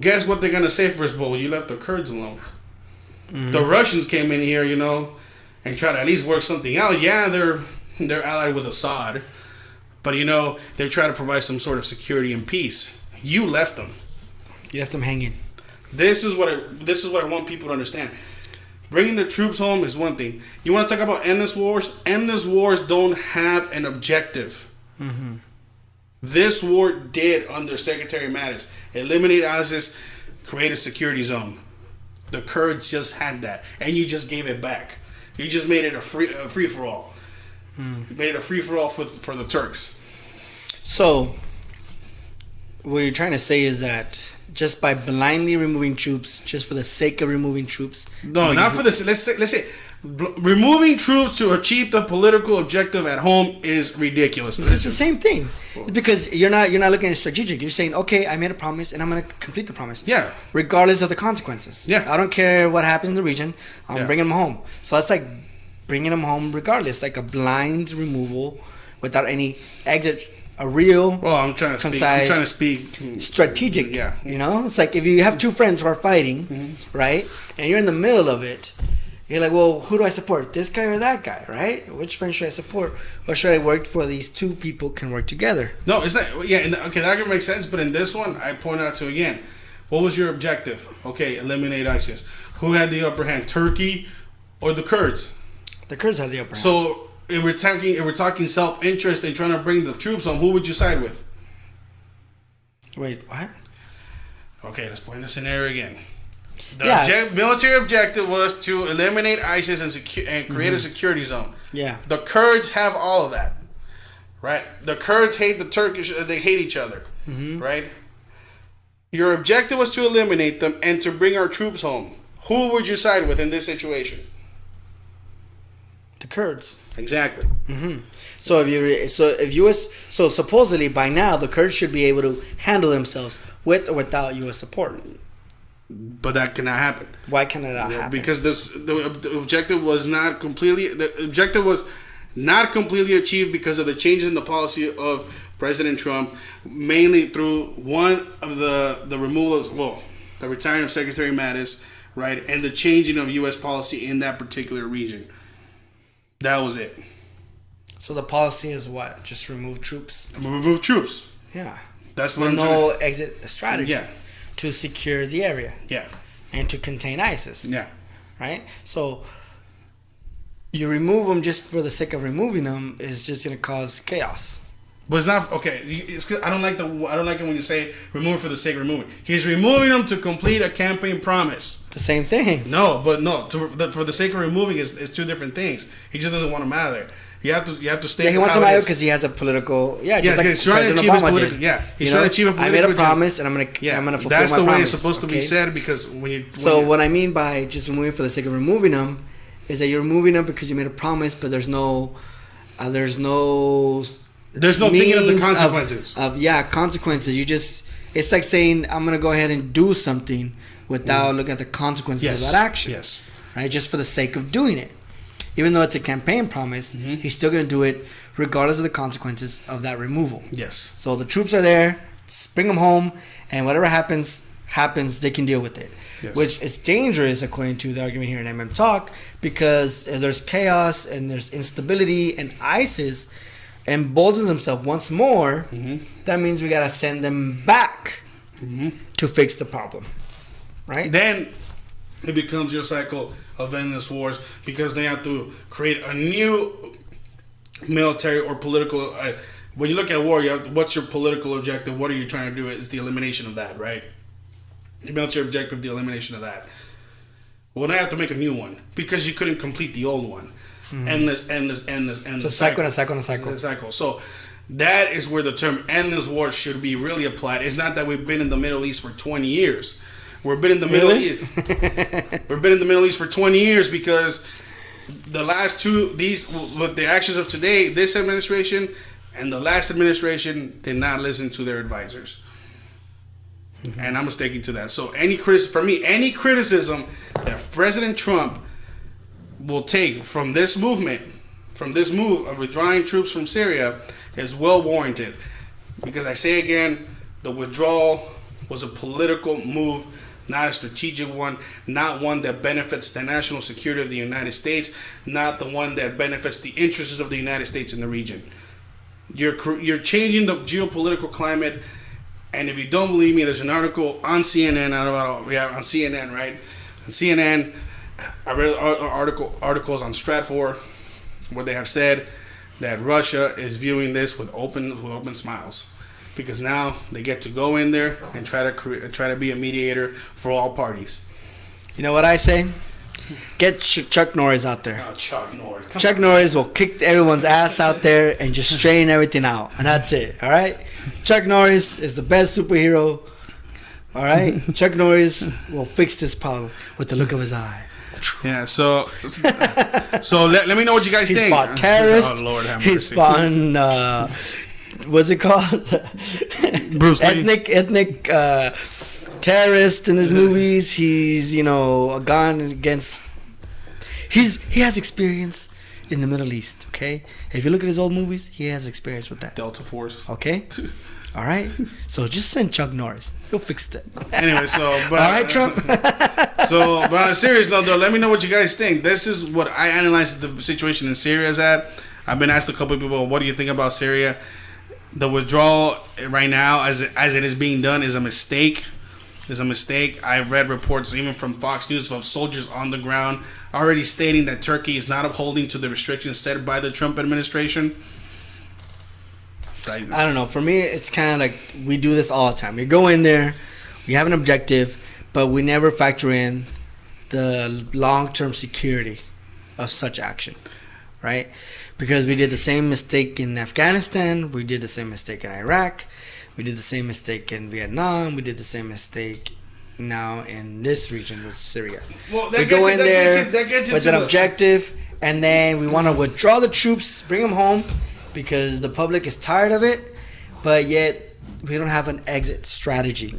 guess what they're going to say first? Well, you left the Kurds alone. The Russians came in here, and try to at least work something out. Yeah, they're allied with Assad, but they try to provide some sort of security and peace. You left them. You left them hanging. This is what I want people to understand. Bringing the troops home is one thing. You want to talk about endless wars? Endless wars don't have an objective. Mm-hmm. This war did under Secretary Mattis. Eliminate ISIS, create a security zone. The Kurds just had that, and you just gave it back. You just made it a free for all. You made it a free for all for the Turks. So, what you're trying to say is that just by blindly removing troops, just for the sake of removing troops. No, not for this. Let's say removing troops to achieve the political objective at home is ridiculous. It's the same thing. Because you're not looking at strategic. You're saying, okay, I made a promise and I'm going to complete the promise. Yeah. Regardless of the consequences. Yeah. I don't care what happens in the region. I'm bringing them home. So it's like bringing them home regardless, like a blind removal without any exit. A real, I'm trying to speak strategic. Yeah, you know, it's like if you have two friends who are fighting, right, and you're in the middle of it, you're like, well, who do I support, this guy or that guy, right? Which friend should I support, or should I work for these two people can work together? No, it's not. Yeah, okay, that argument makes sense. But in this one, I point out to again, what was your objective? Okay, eliminate ISIS. Who had the upper hand, Turkey or the Kurds? The Kurds had the upper hand. So. If we're talking self-interest and trying to bring the troops home, who would you side with? Wait, what? Okay, let's point the scenario again. The military objective was to eliminate ISIS and create a security zone. Yeah. The Kurds have all of that, right? The Kurds hate the Turkish. They hate each other, right? Your objective was to eliminate them and to bring our troops home. Who would you side with in this situation? The Kurds. Exactly. Mm-hmm. So supposedly by now the Kurds should be able to handle themselves with or without U.S. support. But that cannot happen. Why can it not happen? Because the objective was not completely achieved because of the changes in the policy of President Trump, mainly through one of the removal of the retirement of Secretary Mattis, right, and the changing of U.S. policy in that particular region. That was it. So the policy is what? Just remove troops? Remove troops. Yeah. That's what no exit strategy. Yeah. To secure the area. Yeah. And to contain ISIS. Yeah. Right? So you remove them just for the sake of removing them is just going to cause chaos. But it's not okay. I don't like it when you say remove for the sake of removing. He's removing them to complete a campaign promise. The same thing. No, but no. For the sake of removing is two different things. He just doesn't want them out of there. You have to stay. Yeah, he wants them out because he has a political. Yeah, just like he's trying to achieve his political. Yeah, he's trying to achieve a political. I made a promise, and I'm gonna fulfill my promise. That's the way it's supposed to be said because what I mean by just removing for the sake of removing them is that you're removing them because you made a promise, but there's no thinking of the consequences. Consequences. It's like saying I'm gonna go ahead and do something without looking at the consequences of that action. Yes. Right, just for the sake of doing it. Even though it's a campaign promise, he's still going to do it regardless of the consequences of that removal. Yes. So the troops are there, just bring them home, and whatever happens, they can deal with it. Yes. Which is dangerous, according to the argument here in MM Talk, because if there's chaos and there's instability and ISIS emboldens himself once more, that means we got to send them back to fix the problem. Right? Then it becomes your cycle of endless wars because they have to create a new military or political. When you look at war, what's your political objective? What are you trying to do? Is the elimination of that, right? The military objective, the elimination of that. Well, now you have to make a new one because you couldn't complete the old one. Endless. So cycle. So that is where the term endless war should be really applied. It's not that we've been in the Middle East for 20 years. We've been in the Middle East. We've been in the Middle East for 20 years because the last with the actions of today, this administration and the last administration did not listen to their advisors. And I'm sticking to that. So any criticism that President Trump will take from this move of withdrawing troops from Syria is well warranted. Because I say again, the withdrawal was a political move, not a strategic one, not one that benefits the national security of the United States, not the one that benefits the interests of the United States in the region. You're changing the geopolitical climate, and if you don't believe me, there's an article on CNN, right? On CNN, I read articles on Stratfor where they have said that Russia is viewing this with open smiles, because now they get to go in there and try to be a mediator for all parties. You know what I say? Get Chuck Norris out there. Oh, Chuck Norris. Chuck Norris will kick everyone's ass out there and just straighten everything out, and that's it. All right. Chuck Norris is the best superhero. All right. Chuck Norris will fix this problem with the look of his eye. Yeah, so let me know what you guys think. He's fought terrorists. Oh, Lord have mercy. He's fought, what's it called? Bruce Lee. Ethnic terrorists in his movies. He's, gone against... He has experience in the Middle East, okay? If you look at his old movies, he has experience with that. Delta Force. Okay? All right? So just send Chuck Norris. He'll fix that. Anyway, but... All right, Trump? But on a serious note, though, let me know what you guys think. This is what I analyzed the situation in Syria as at. I've been asked a couple of people, what do you think about Syria? The withdrawal right now, as it is being done, is a mistake. I've read reports, even from Fox News, of soldiers on the ground already stating that Turkey is not upholding to the restrictions set by the Trump administration. I don't know. For me, it's kind of like we do this all the time. We go in there, we have an objective, but we never factor in the long-term security of such action, right? Because we did the same mistake in Afghanistan, we did the same mistake in Iraq, we did the same mistake in Vietnam, we did the same mistake now in this region with Syria. Well, we go in there with an objective, and then we want to withdraw the troops, bring them home, because the public is tired of it, but yet we don't have an exit strategy.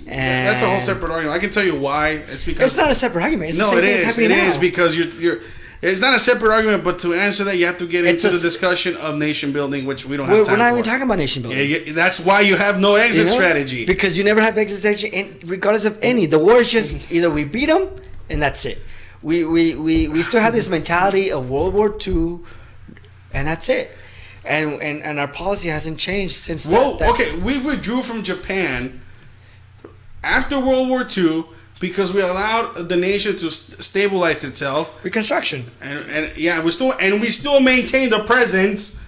And that's a whole separate argument. I can tell you why. It's because it's not a separate argument. It's no, the same it thing is. that's happening It now. is because you're. It's not a separate argument, but to answer that, you have to get into the discussion of nation building, which we don't have time for. We're not even talking about nation building. Yeah, that's why you have no exit strategy. Because you never have exit strategy, regardless of any. The war is just either we beat them, and that's it. We still have this mentality of World War II, and that's it. And our policy hasn't changed since. Okay, we withdrew from Japan after World War II because we allowed the nation to stabilize itself. Reconstruction. And we still maintained a presence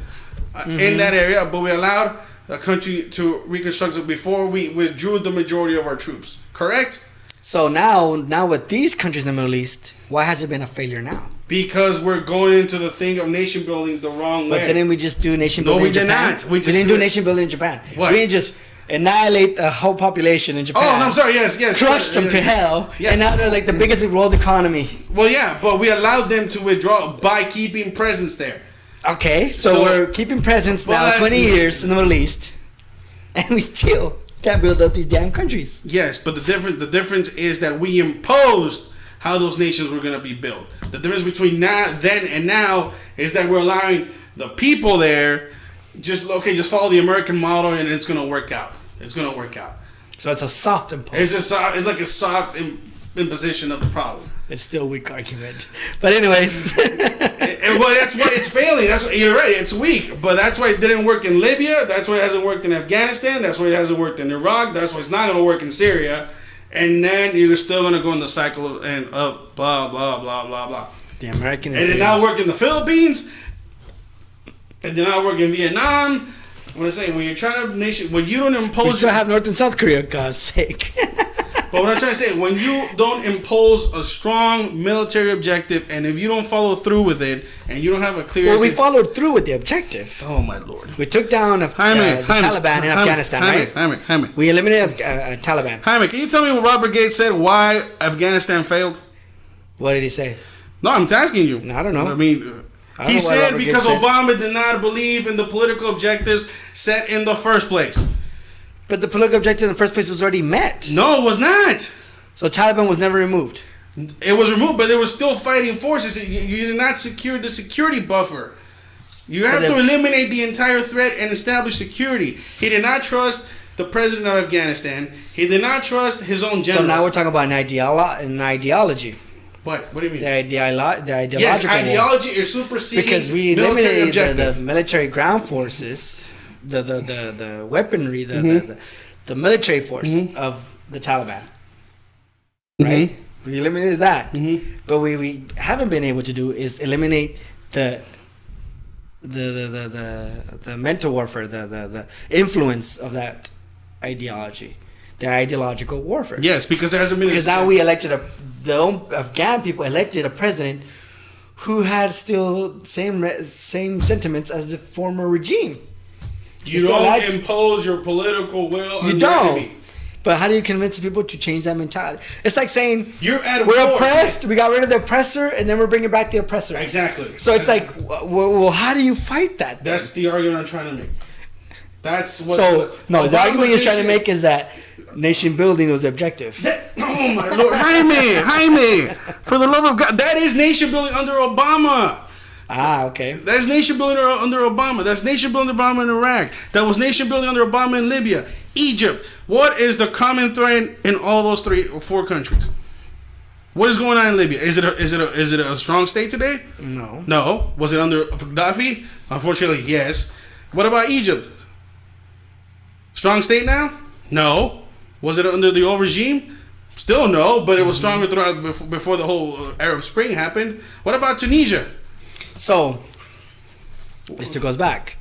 in that area, but we allowed the country to reconstruct it before we withdrew the majority of our troops. Correct? So now with these countries in the Middle East, why has it been a failure now? Because we're going into the thing of nation building the wrong way. But didn't we just do nation building in Japan? No, we did not. We didn't do nation building in Japan. What? We didn't just annihilate the whole population in Japan. Oh, no, I'm sorry. Yes. Crushed them to hell. Yes. And now they're like the biggest world economy. Well, yeah, but we allowed them to withdraw by keeping presence there. Okay, so we're keeping presence now 20 years in the Middle East. And we still can't build up these damn countries. Yes, but the difference is that we imposed how those nations were going to be built. The difference between then and now is that we're allowing the people there just follow the American model and it's going to work out. It's going to work out. So it's a soft impulse. It's like a soft imposition of the problem. It's still a weak argument. But anyways. Well, that's why it's failing. You're right. It's weak. But that's why it didn't work in Libya. That's why it hasn't worked in Afghanistan. That's why it hasn't worked in Iraq. That's why it's not going to work in Syria. And then you're still going to go in the cycle of blah, blah, blah, blah, blah. The American... And it did not work in the Philippines. It did not work in Vietnam. What I'm saying, when you're trying to when you don't impose... We still have North and South Korea, God's sake. But what I'm trying to say, when you don't impose a strong military objective, and if you don't follow through with it, and you don't have a clear... Well, we followed through with the objective. Oh, my Lord. We took down the Taliban in Afghanistan, right? Jaime. We eliminated Taliban. Jaime, can you tell me what Robert Gates said, why Afghanistan failed? What did he say? No, I'm asking you. I don't know. I mean... He said because Obama did not believe in the political objectives set in the first place. But the political objective in the first place was already met. No, it was not. So Taliban was never removed. It was removed, but there were still fighting forces. You did not secure the security buffer. You have to eliminate the entire threat and establish security. He did not trust the president of Afghanistan. He did not trust his own generals. So now we're talking about an ideology. What do you mean? The ideological. Yes, ideology is superseding because we eliminated the military ground forces, the weaponry, the military force of the Taliban. Right? We eliminated that. Mm-hmm. But we haven't been able to do is eliminate the mental warfare, the influence of that ideology, the ideological warfare. Yes, because there hasn't been. Because now we elected the Afghan people elected a president who had still same sentiments as the former regime. You don't impose your political will. You don't. But how do you convince people to change that mentality? It's like saying we're oppressed. We got rid of the oppressor, and then we're bringing back the oppressor. Exactly. So it's like, well, how do you fight that? Then? That's the argument I'm trying to make. That's what. The argument you're trying to make is that nation building was the objective. Oh my Lord, Jaime, for the love of God, that is nation building under Obama. Ah, okay. That's nation building under Obama. That's nation building under Obama in Iraq. That was nation building under Obama in Libya, Egypt. What is the common thread in all those 3 or 4 countries? What is going on in Libya? Is it a strong state today? No. No. Was it under Gaddafi? Unfortunately, yes. What about Egypt? Strong state now? No. Was it under the old regime? Still no, but it was stronger throughout before the whole Arab Spring happened. What about Tunisia? So, it still goes back.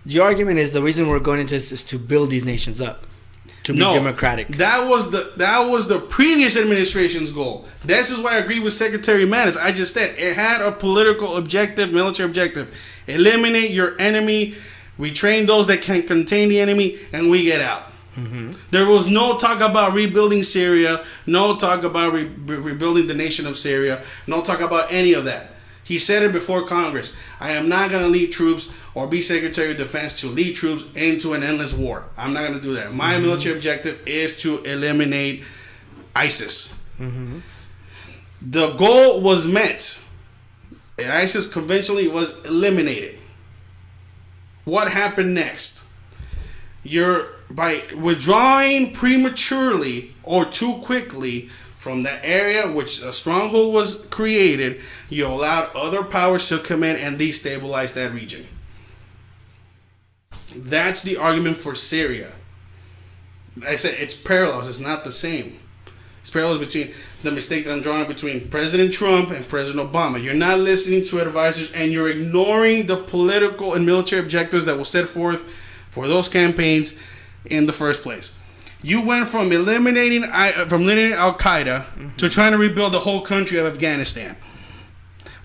The argument is the reason we're going into this is to build these nations up, to be democratic. That was the previous administration's goal. This is why I agree with Secretary Mattis. I just said it had a political objective, military objective. Eliminate your enemy. We train those that can contain the enemy, and we get out. Mm-hmm. There was no talk about rebuilding Syria, no talk about rebuilding the nation of Syria, no talk about any of that. He said it before Congress. I am not going to lead troops or be Secretary of Defense to lead troops into an endless war. I'm not going to do that. My military objective is to eliminate ISIS. Mm-hmm. The goal was met. ISIS conventionally was eliminated. What happened next? By withdrawing prematurely or too quickly from that area which a stronghold was created, you allowed other powers to come in and destabilize that region. That's the argument for Syria. I said it's parallels, it's not the same. It's parallels between the mistake that I'm drawing between President Trump and President Obama. You're not listening to advisors and you're ignoring the political and military objectives that were set forth for those campaigns in the first place. You went from eliminating Al-Qaeda to trying to rebuild the whole country of Afghanistan.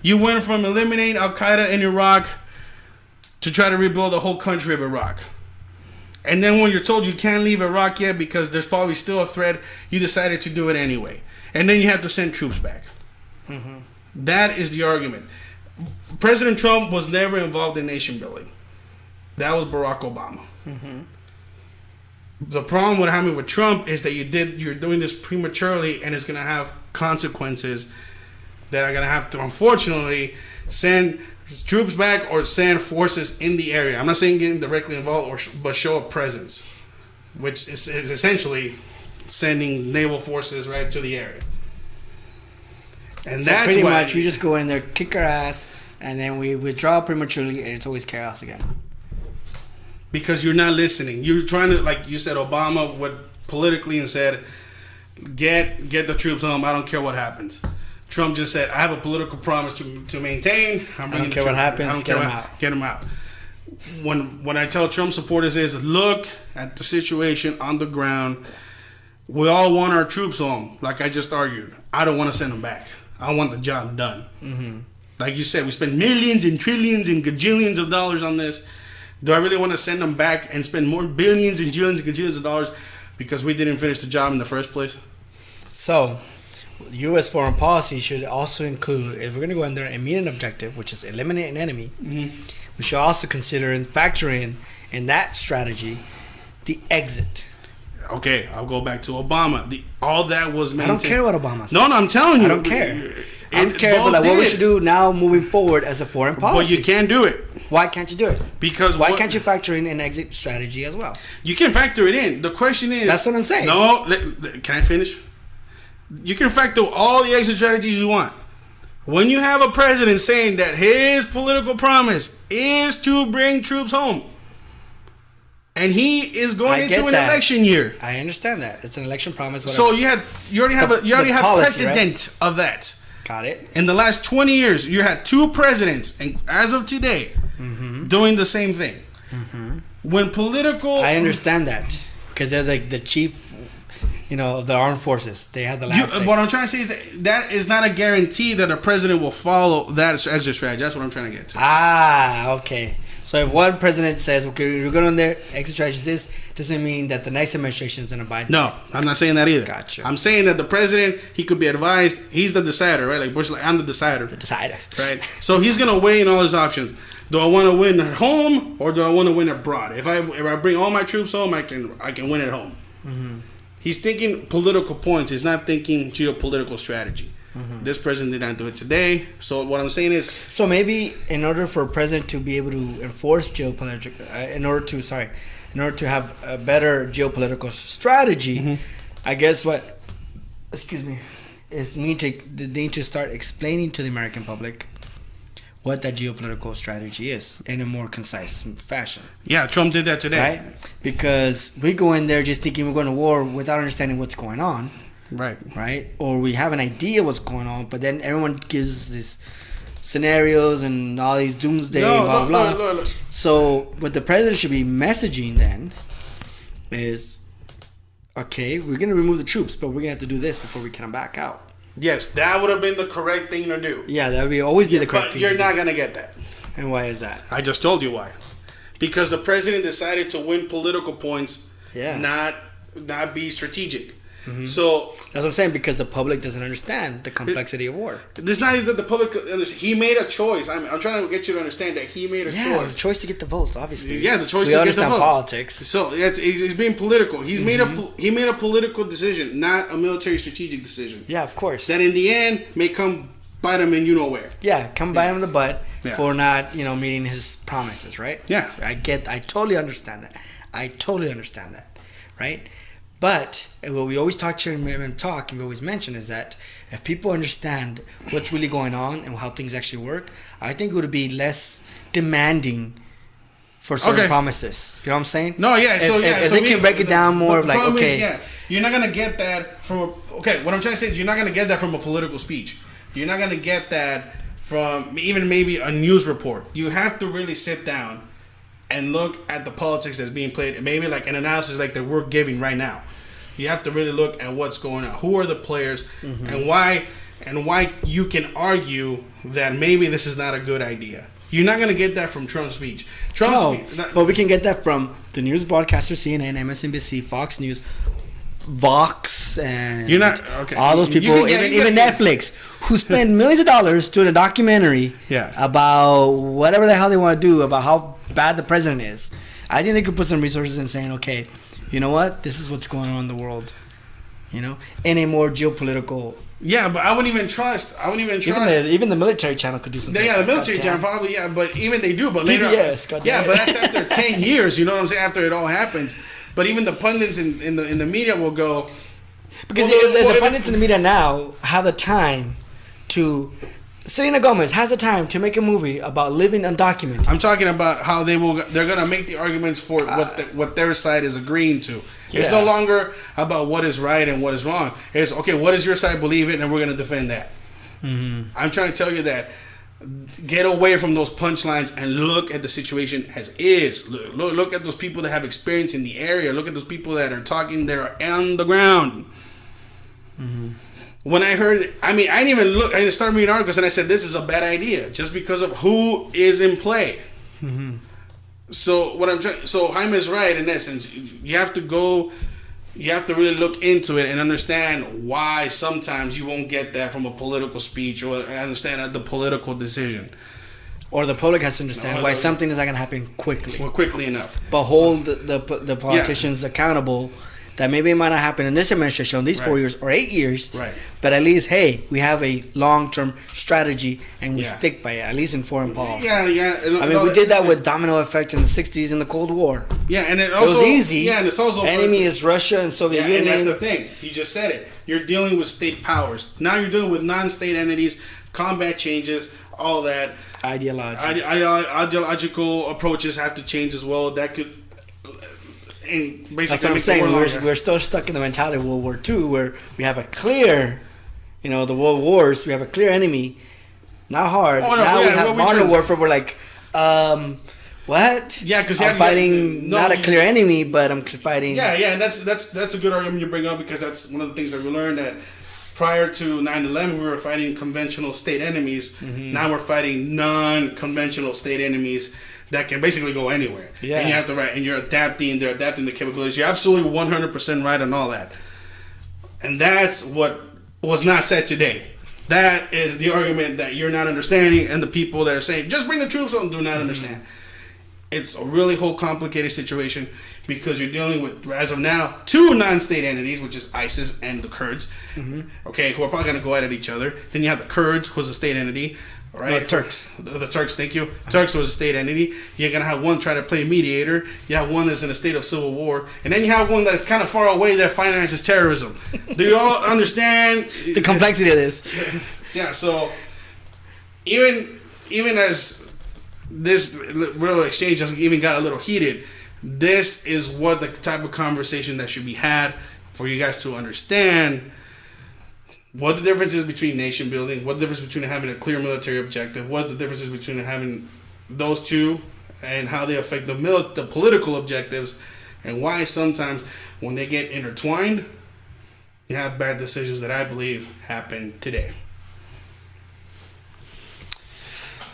You went from eliminating Al-Qaeda in Iraq to try to rebuild the whole country of Iraq. And then when you're told you can't leave Iraq yet because there's probably still a threat, you decided to do it anyway. And then you have to send troops back. Mm-hmm. That is the argument. President Trump was never involved in nation building. That was Barack Obama. Mm-hmm. The problem with Trump is that you're doing this prematurely, and it's going to have consequences that are going to have to, unfortunately, send troops back or send forces in the area. I'm not saying getting directly involved, but show a presence, which is essentially sending naval forces right to the area. And so that's pretty much we just go in there, kick our ass, and then we withdraw prematurely, and it's always chaos again. Because you're not listening. You're trying to, like you said, Obama went politically and said, get the troops home. I don't care what happens. Trump just said, I have a political promise to maintain. I don't care what happens. I don't care get them out. When I tell Trump supporters is, look at the situation on the ground. We all want our troops home, like I just argued. I don't want to send them back. I want the job done. Mm-hmm. Like you said, we spend millions and trillions and gajillions of dollars on this. Do I really want to send them back and spend more billions and trillions and gajillions of dollars because we didn't finish the job in the first place? So, U.S. foreign policy should also include, if we're going to go in there and meet an objective, which is eliminate an enemy, we should also consider and factor in that strategy the exit. Okay, I'll go back to Obama. All that was maintained. I don't care what Obama said. No, I'm telling you. I don't care. I don't care, but like what we should do now moving forward as a foreign policy. But you can't do it. Why can't you do it? Because why can't you factor in an exit strategy as well? You can factor it in. The question is... That's what I'm saying. No, can I finish? You can factor all the exit strategies you want. When you have a president saying that his political promise is to bring troops home, and he is going into an election year. I understand that it's an election promise. Whatever. So you already have policy, precedent, right? Of that. Got it. In the last 20 years, you had 2 presidents, and as of today, doing the same thing. When political, I understand that because they're like the chief, of the armed forces. They have the last say. What I'm trying to say is that is not a guarantee that a president will follow that exit strategy. That's what I'm trying to get to. Okay. So if one president says, okay, we're going on there, exit strategy is this, doesn't mean that the next administration is going to abide. No, I'm not saying that either. Gotcha. I'm saying that the president, he could be advised. He's the decider, right? Like Bush, I'm the decider. The decider. Right? So he's going to weigh in all his options. Do I want to win at home or do I want to win abroad? If I bring all my troops home, I can win at home. He's thinking political points. He's not thinking geopolitical strategy. This president did not do it today. So what I'm saying is, so maybe in order for a president to be able to enforce geopolitical, in order to have a better geopolitical strategy, I guess is need to start explaining to the American public what that geopolitical strategy is in a more concise fashion. Yeah, Trump did that today. Right? Because we go in there just thinking we're going to war without understanding what's going on. Right? Or we have an idea what's going on, but then everyone gives these scenarios and all these doomsday, blah, blah, blah. So what the president should be messaging then is, okay, we're going to remove the troops, but we're going to have to do this before we come back out. Yes, that would have been the correct thing to do. Yeah, that would always be the correct thing. But you're not going to get that. And why is that? I just told you why. Because the president decided to win political points, not be strategic. So that's what I'm saying, because the public doesn't understand the complexity of war. It's not even that the public understands. He made a choice. I'm trying to get you to understand that he made a choice. Yeah, the choice to get the votes, obviously. Yeah, the choice to get the votes. We understand politics. So he's being political. He made a political decision, not a military strategic decision. Yeah, of course. That in the end may come bite him in you-know-where. Yeah, come bite him in the butt for not, meeting his promises, right? Yeah. I totally understand that. Right? But what we always talk to and talk, and we always mention, is that if people understand what's really going on and how things actually work, I think it would be less demanding for certain promises. You know what I'm saying? No, yeah. If they can break it down more, like, okay, you're not gonna get that from. What I'm trying to say is you're not gonna get that from a political speech. You're not gonna get that from even maybe a news report. You have to really sit down and look at the politics that's being played, and maybe like an analysis like that we're giving right now. You have to really look at what's going on. Who are the players, and why you can argue that maybe this is not a good idea. You're not going to get that from Trump's speech. But we can get that from the news broadcasters, CNN, MSNBC, Fox News, Vox, and all those people, even Netflix, who spend millions of dollars doing a documentary about whatever the hell they want to do about how bad the president is. I think they could put some resources in saying, okay, you know what? This is what's going on in the world. In a more geopolitical. Yeah, but I wouldn't even trust. Even the military channel could do something. Yeah, the military channel probably. Yeah, but even they do. But later, but that's after 10 years. You know what I'm saying? After it all happens. But even the pundits in the media will go, because the pundits in the media now have the time to. Selena Gomez has the time to make a movie about living undocumented. I'm talking about how they're gonna make the arguments for what their side is agreeing to. Yeah. It's no longer about what is right and what is wrong. It's okay. What does your side believe in, and we're gonna defend that. I'm trying to tell you that. Get away from those punchlines and look at the situation as is. Look at those people that have experience in the area. Look at those people that are talking. That are on the ground. When I heard, I didn't even look. I started reading articles and I said, this is a bad idea just because of who is in play. So Jaime's right in essence. You have to really look into it and understand why sometimes you won't get that from a political speech or understand the political decision. Or the public has to understand why something is not going to happen quickly. Well, quickly enough. But hold the politicians accountable. That maybe it might not happen in this administration, in these 4 years or 8 years. Right. But at least, hey, we have a long-term strategy and we stick by it, at least in foreign policy. Yeah. We did that with domino effect in the 60s in the Cold War. Yeah, and it was easy. Yeah, and it's also... Enemy is Russia and Soviet Union. And that's the thing. You just said it. You're dealing with state powers. Now you're dealing with non-state entities, combat changes, all that. Ideological approaches have to change as well. That could... basically that's what I'm saying. We're still stuck in the mentality of World War II, where we have a clear, the world wars. We have a clear enemy. Not hard. Oh, no, now we have modern warfare. We're like, what? Yeah, because I'm fighting not a clear enemy, but I'm fighting. Yeah, and that's a good argument you bring up, because that's one of the things that we learned, that prior to 9/11 we were fighting conventional state enemies. Mm-hmm. Now we're fighting non-conventional state enemies that can basically go anywhere. Yeah, and you have to and you're adapting. They're adapting the capabilities. You're absolutely 100% right on all that, and that's what was not said today. That is the argument that you're not understanding, and the people that are saying just bring the troops on do not understand. It's a really whole complicated situation, because you're dealing with, as of now, two non-state entities, which is ISIS and the Kurds, okay, who are probably going to go at each other. Then you have the Kurds, who's a state entity, right? Turks. The Turks, thank you. Turks was a state entity. You're going to have one try to play mediator. You have one that's in a state of civil war. And then you have one that's kind of far away that finances terrorism. Do you all understand? The complexity of this. Yeah, so even as this real exchange has even got a little heated, this is what the type of conversation that should be had for you guys to understand what the difference is between nation building, what the difference between having a clear military objective, what the difference is between having those two, and how they affect the political objectives, and why sometimes when they get intertwined, you have bad decisions that I believe happen today.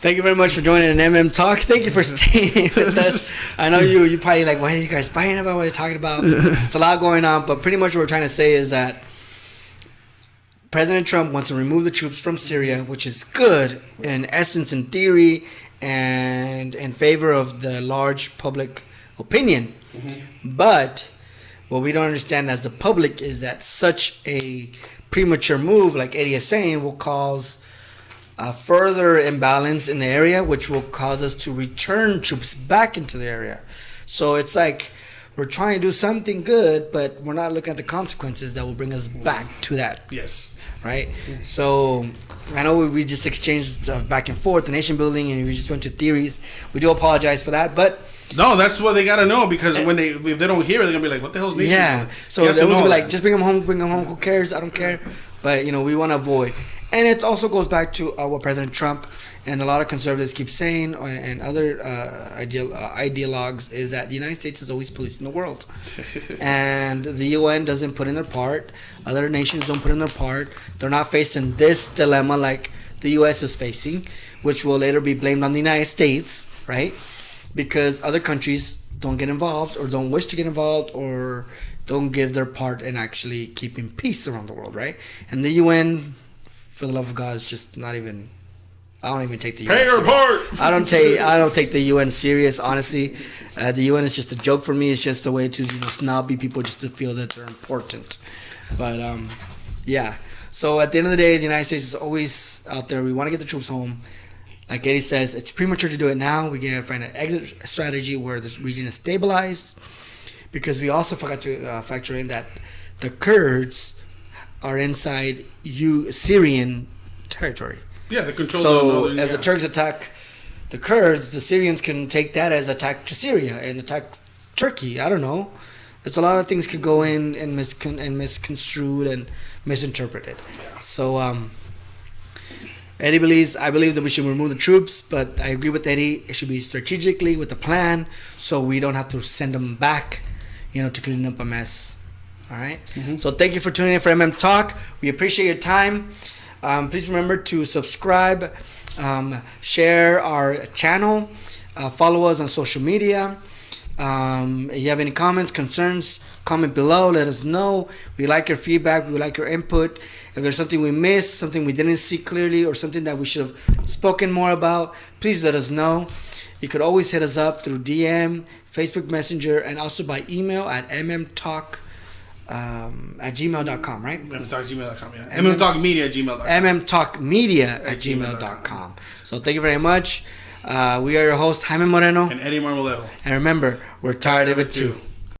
Thank you very much for joining an MM Talk. Thank you for staying with us. I know you probably like, why are you guys fighting about what you're talking about? It's a lot going on, but pretty much what we're trying to say is that President Trump wants to remove the troops from Syria, which is good in essence, in theory, and in favor of the large public opinion. Mm-hmm. But what we don't understand as the public is that such a premature move, like Eddie is saying, will cause a further imbalance in the area, which will cause us to return troops back into the area. So it's like we're trying to do something good, but we're not looking at the consequences that will bring us back to that. Yes. Right? So I know we just exchanged back and forth, the nation building, and we just went to theories. We do apologize for that, but no, that's what they gotta know, because if they don't hear it, they're gonna be like, "What the hell's nation?" Yeah. So they'll be like, "Just bring them home. Bring them home. Who cares? I don't care." But we want to avoid. And it also goes back to what President Trump and a lot of conservatives keep saying, and other ideologues, is that the United States is always policing the world. And the UN doesn't put in their part. Other nations don't put in their part. They're not facing this dilemma like the US is facing, which will later be blamed on the United States, right? Because other countries don't get involved, or don't wish to get involved, or don't give their part in actually keeping peace around the world, right? And the UN, for the love of God, it's just not even. I don't even take the UN. Pay your part. I don't take the UN serious, honestly. The UN is just a joke for me. It's just a way to snobby people just to feel that they're important. But yeah. So at the end of the day, the United States is always out there. We want to get the troops home. Like Eddie says, it's premature to do it now. We gotta find an exit strategy where the region is stabilized, because we also forgot to factor in that the Kurds are inside Syrian territory. Yeah, they control. So if the Turks attack the Kurds, the Syrians can take that as attack to Syria and attack Turkey. I don't know. There's a lot of things could go in and misconstrued and misinterpreted. Yeah. So Eddie believes, I believe that we should remove the troops, but I agree with Eddie. It should be strategically with a plan, so we don't have to send them back, to clean up a mess. All right. Mm-hmm. So thank you for tuning in for MM Talk. We appreciate your time. Please remember to subscribe, share our channel, follow us on social media. If you have any comments, concerns, comment below. Let us know. We like your feedback. We like your input. If there's something we missed, something we didn't see clearly, or something that we should have spoken more about, please let us know. You could always hit us up through DM, Facebook Messenger, and also by email at mmtalk@gmail.com, right? mmtalk@gmail.com, yeah. mmtalkmedia@gmail.com. mmtalkmedia@gmail.com. So thank you very much. We are your hosts, Jaime Moreno. And Eddie Marmolejo. And remember, we're tired of it too.